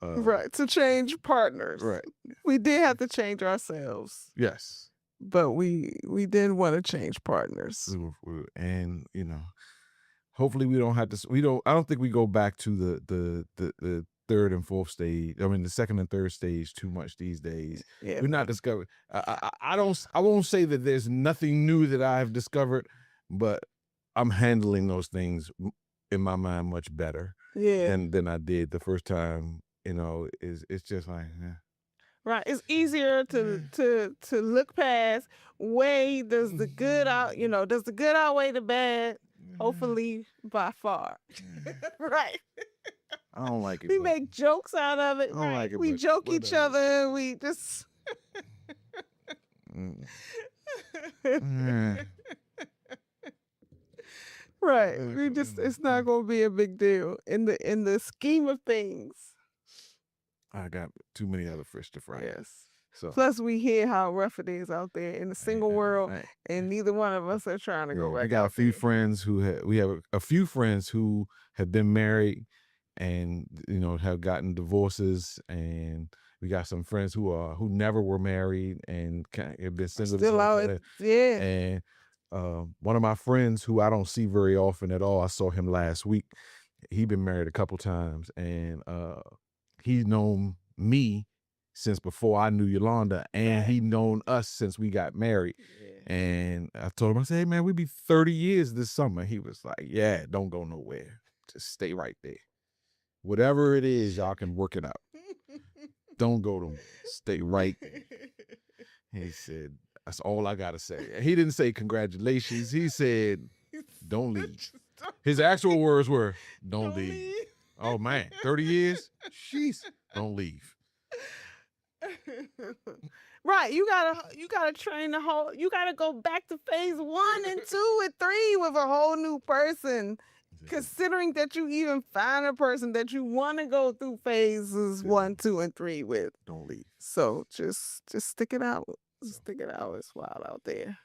Speaker 2: Right, to change partners.
Speaker 1: Right.
Speaker 2: We did have to change ourselves,
Speaker 1: Yes.
Speaker 2: but we didn't want to change partners.
Speaker 1: And hopefully we don't have to. I don't think we go back to the third and fourth stage. I mean, the second and third stage too much these days.
Speaker 2: Yeah.
Speaker 1: We're not discovering. I won't say that there's nothing new that I've discovered, but I'm handling those things in my mind much better
Speaker 2: Yeah.
Speaker 1: than I did the first time. It's just like,
Speaker 2: Right. It's easier to look past, weigh does the good outweigh the bad? Hopefully by far. Right.
Speaker 1: I don't like it.
Speaker 2: We make jokes out of it.
Speaker 1: I don't like it.
Speaker 2: We joke each other. We just right. We just it's not gonna be a big deal in the scheme of things.
Speaker 1: I got too many other fish to fry.
Speaker 2: Yes.
Speaker 1: So
Speaker 2: Plus, we hear how rough it is out there in the single world, and neither one of us are trying to go back.
Speaker 1: We got a few friends we have a few friends who have been married and have gotten divorces, and we got some friends who never were married and have been single.
Speaker 2: Still out, yeah.
Speaker 1: And one of my friends who I don't see very often at all, I saw him last week. He'd been married a couple times, and he's known me since before I knew Yolanda, and he known us since we got married.
Speaker 2: Yeah.
Speaker 1: And I told him, I said, hey man, we be 30 years this summer. He was like, yeah, don't go nowhere. Just stay right there. Whatever it is, y'all can work it out. Don't go to stay right there. He said, that's all I gotta say. He didn't say congratulations. He said, don't leave. His actual words were, don't leave. Oh man, 30 years? Jeez, don't leave.
Speaker 2: Right, you gotta train you gotta go back to phase 1 and 2 and 3 with a whole new person. Considering that you even find a person that you want to go through phases 1, 2, and 3 with.
Speaker 1: Don't leave.
Speaker 2: So just stick it out. Stick it out. It's wild out there.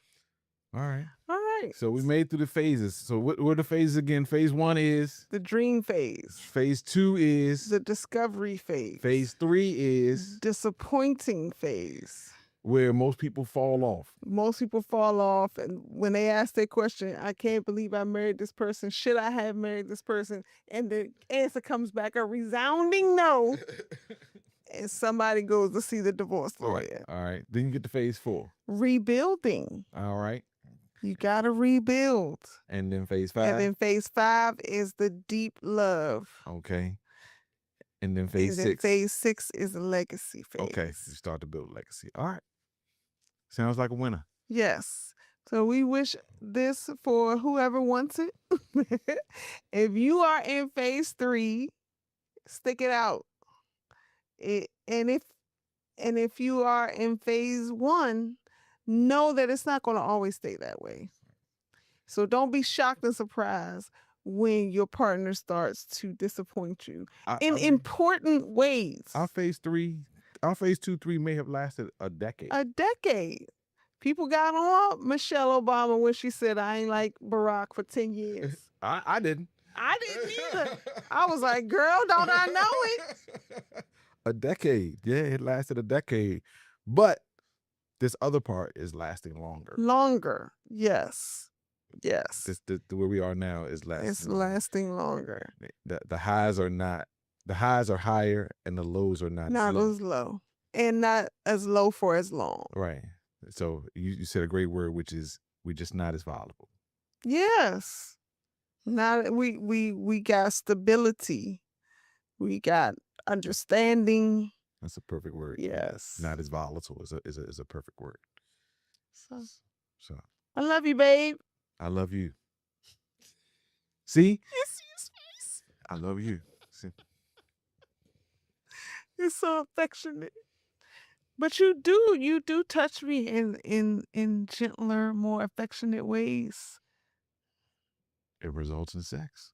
Speaker 1: All right.
Speaker 2: All right.
Speaker 1: So we made through the phases. So what are the phases again? Phase 1 is
Speaker 2: the dream phase.
Speaker 1: Phase 2 is
Speaker 2: the discovery phase.
Speaker 1: Phase 3 is
Speaker 2: disappointing phase.
Speaker 1: Where most people fall off.
Speaker 2: Most people fall off, and when they ask that question, I can't believe I married this person. Should I have married this person? And the answer comes back a resounding no. And somebody goes to see the divorce lawyer.
Speaker 1: All right. Then you get to phase 4.
Speaker 2: Rebuilding.
Speaker 1: All right.
Speaker 2: You gotta rebuild.
Speaker 1: And then phase 5.
Speaker 2: And then phase 5 is the deep love.
Speaker 1: Okay. And then phase 6.
Speaker 2: Phase 6 is the legacy phase.
Speaker 1: Okay. You start to build legacy. All right. Sounds like a winner.
Speaker 2: Yes. So we wish this for whoever wants it. If you are in phase 3, stick it out. And if you are in phase 1, know that it's not going to always stay that way. So don't be shocked and surprised when your partner starts to disappoint you in important ways.
Speaker 1: Our phase 2, 3 may have lasted a decade.
Speaker 2: A decade. People got on Michelle Obama when she said, I ain't like Barack for 10 years.
Speaker 1: I didn't.
Speaker 2: I didn't either. I was like, girl, don't I know it?
Speaker 1: A decade. Yeah, it lasted a decade. But this other part is lasting longer.
Speaker 2: Longer. Yes. Yes.
Speaker 1: Where we are now is lasting.
Speaker 2: It's lasting longer.
Speaker 1: The highs are higher and the lows are not
Speaker 2: as low. And not as low for as long.
Speaker 1: Right. So you said a great word, which is we're just not as volatile.
Speaker 2: Yes. Not we got stability. We got understanding.
Speaker 1: That's a perfect word.
Speaker 2: Yes.
Speaker 1: Not as volatile is a perfect word. So
Speaker 2: I love you, babe.
Speaker 1: I love you. See?
Speaker 2: You see his face?
Speaker 1: I love you. See?
Speaker 2: It's so affectionate. But you do touch me in gentler, more affectionate ways.
Speaker 1: It results in sex.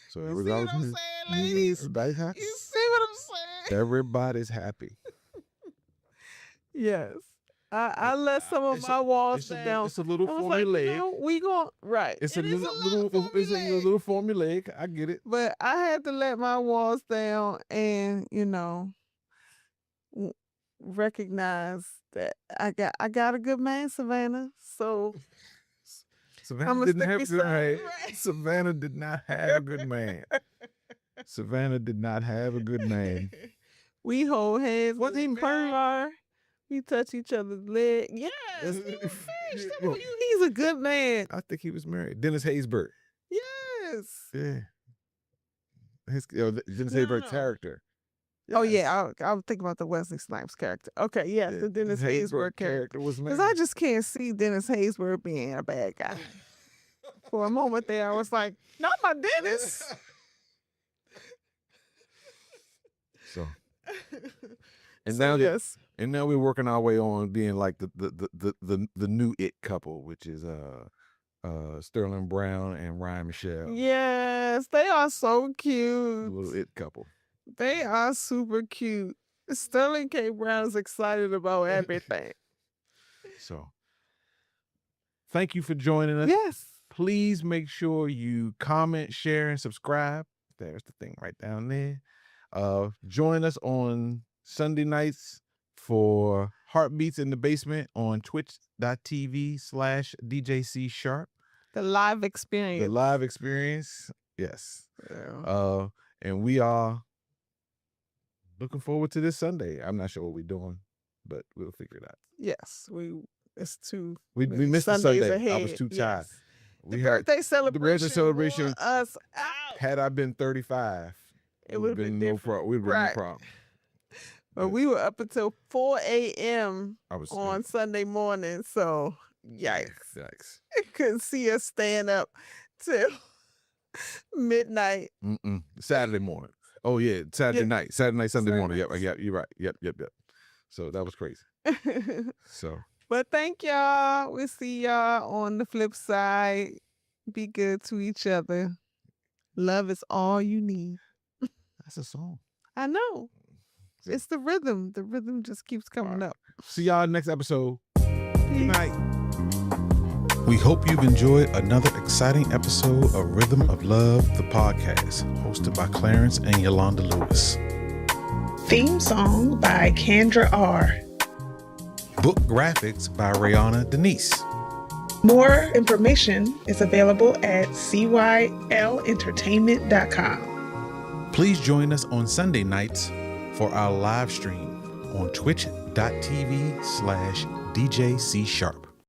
Speaker 1: So
Speaker 3: You see what I'm saying, ladies?
Speaker 1: Everybody's happy.
Speaker 3: You see what I'm saying?
Speaker 1: Everybody's happy.
Speaker 2: Yes. I let some of
Speaker 1: It's
Speaker 2: my walls down.
Speaker 1: It's a little
Speaker 2: I was like,
Speaker 1: formulaic.
Speaker 2: we going right.
Speaker 1: It's
Speaker 3: It
Speaker 1: a
Speaker 3: is a
Speaker 1: little
Speaker 3: little
Speaker 1: it's a
Speaker 3: formulaic.
Speaker 1: little formulaic. I get it.
Speaker 2: But I had to let my walls down and, recognize that I got a good man, Savannah. So
Speaker 1: Savannah
Speaker 2: I'ma
Speaker 1: didn't
Speaker 2: stick
Speaker 1: have
Speaker 2: beside you.
Speaker 3: Right.
Speaker 1: Savannah did not have a good man. Savannah did not have a good man.
Speaker 2: we hold hands.
Speaker 3: Was he
Speaker 2: in the car. We touch each other's leg. Yes.
Speaker 1: Yes.
Speaker 2: he was married. Come on, he's a good man.
Speaker 1: I think he was married. Dennis Haysbert.
Speaker 2: Yes.
Speaker 1: Yeah. Dennis
Speaker 2: No,
Speaker 1: Haysbert's
Speaker 2: no.
Speaker 1: character.
Speaker 2: Oh
Speaker 1: Yes.
Speaker 2: yeah, I was thinking about the Wesley Snipes character. Okay, yes,
Speaker 1: Yeah,
Speaker 2: the Dennis Haysbert character.
Speaker 1: was
Speaker 2: Because
Speaker 1: married.
Speaker 2: I just can't see Dennis Haysbert being a bad guy. For a moment there, I was like, not my Dennis.
Speaker 1: So
Speaker 2: And
Speaker 1: now
Speaker 2: yes,
Speaker 1: and now we're working our way on being like the new it couple, which is Sterling Brown and Ryan Michelle.
Speaker 2: yes, they are so
Speaker 1: The
Speaker 2: cute.
Speaker 1: little it couple.
Speaker 2: They are super cute. Sterling K. Brown's excited about everything.
Speaker 1: So thank you for joining us.
Speaker 2: Yes.
Speaker 1: Please make sure you comment, share, and subscribe. There's the thing right down there. Join us on Sunday nights for Heartbeats in the Basement on twitch.tv/DJC Sharp.
Speaker 2: The live
Speaker 1: The
Speaker 2: experience.
Speaker 1: live experience. Yes.
Speaker 2: Yeah.
Speaker 1: And we are looking forward to this Sunday. I'm not sure what we're doing, but we'll figure it out.
Speaker 2: Yes, it's too
Speaker 1: We
Speaker 2: many
Speaker 1: missed the
Speaker 2: Sundays
Speaker 1: Sunday. I was
Speaker 2: ahead.
Speaker 1: too tired.
Speaker 2: Yes.
Speaker 1: We
Speaker 2: The
Speaker 1: had
Speaker 2: birthday celebration.
Speaker 1: celebration-
Speaker 2: wore us out.
Speaker 1: had I been 35,
Speaker 2: It would have been
Speaker 1: no
Speaker 2: different.
Speaker 1: problem. We'd been
Speaker 2: Right.
Speaker 1: no problem.
Speaker 2: But we were up until 4 a.m.
Speaker 1: I was
Speaker 2: on Sunday morning, so yikes.
Speaker 1: Yikes.
Speaker 2: Couldn't see us staying up till midnight.
Speaker 1: Saturday morning. Oh yeah, Saturday
Speaker 2: Yeah.
Speaker 1: night, Sunday
Speaker 2: Saturday
Speaker 1: morning. Yep,
Speaker 2: nights.
Speaker 1: you're right. Yep. So that was crazy. So
Speaker 2: But thank y'all. We'll see y'all on the flip side. Be good to each other. Love is all you need.
Speaker 1: that's a song.
Speaker 2: I know.
Speaker 1: So-
Speaker 2: It's the rhythm. The rhythm just keeps coming
Speaker 1: right.
Speaker 2: up.
Speaker 1: See y'all next episode. Good
Speaker 2: Peace.
Speaker 1: night.
Speaker 4: We hope you've enjoyed another exciting episode of Rhythm of Love, the podcast, hosted by Clarence and Yolanda Lewis.
Speaker 5: Theme song by Kendra R.
Speaker 4: Book graphics by Rihanna Denise.
Speaker 5: More information is available at cYlentertainment.com.
Speaker 4: Please join us on Sunday nights for our live stream on twitch.tv/DJC Sharp.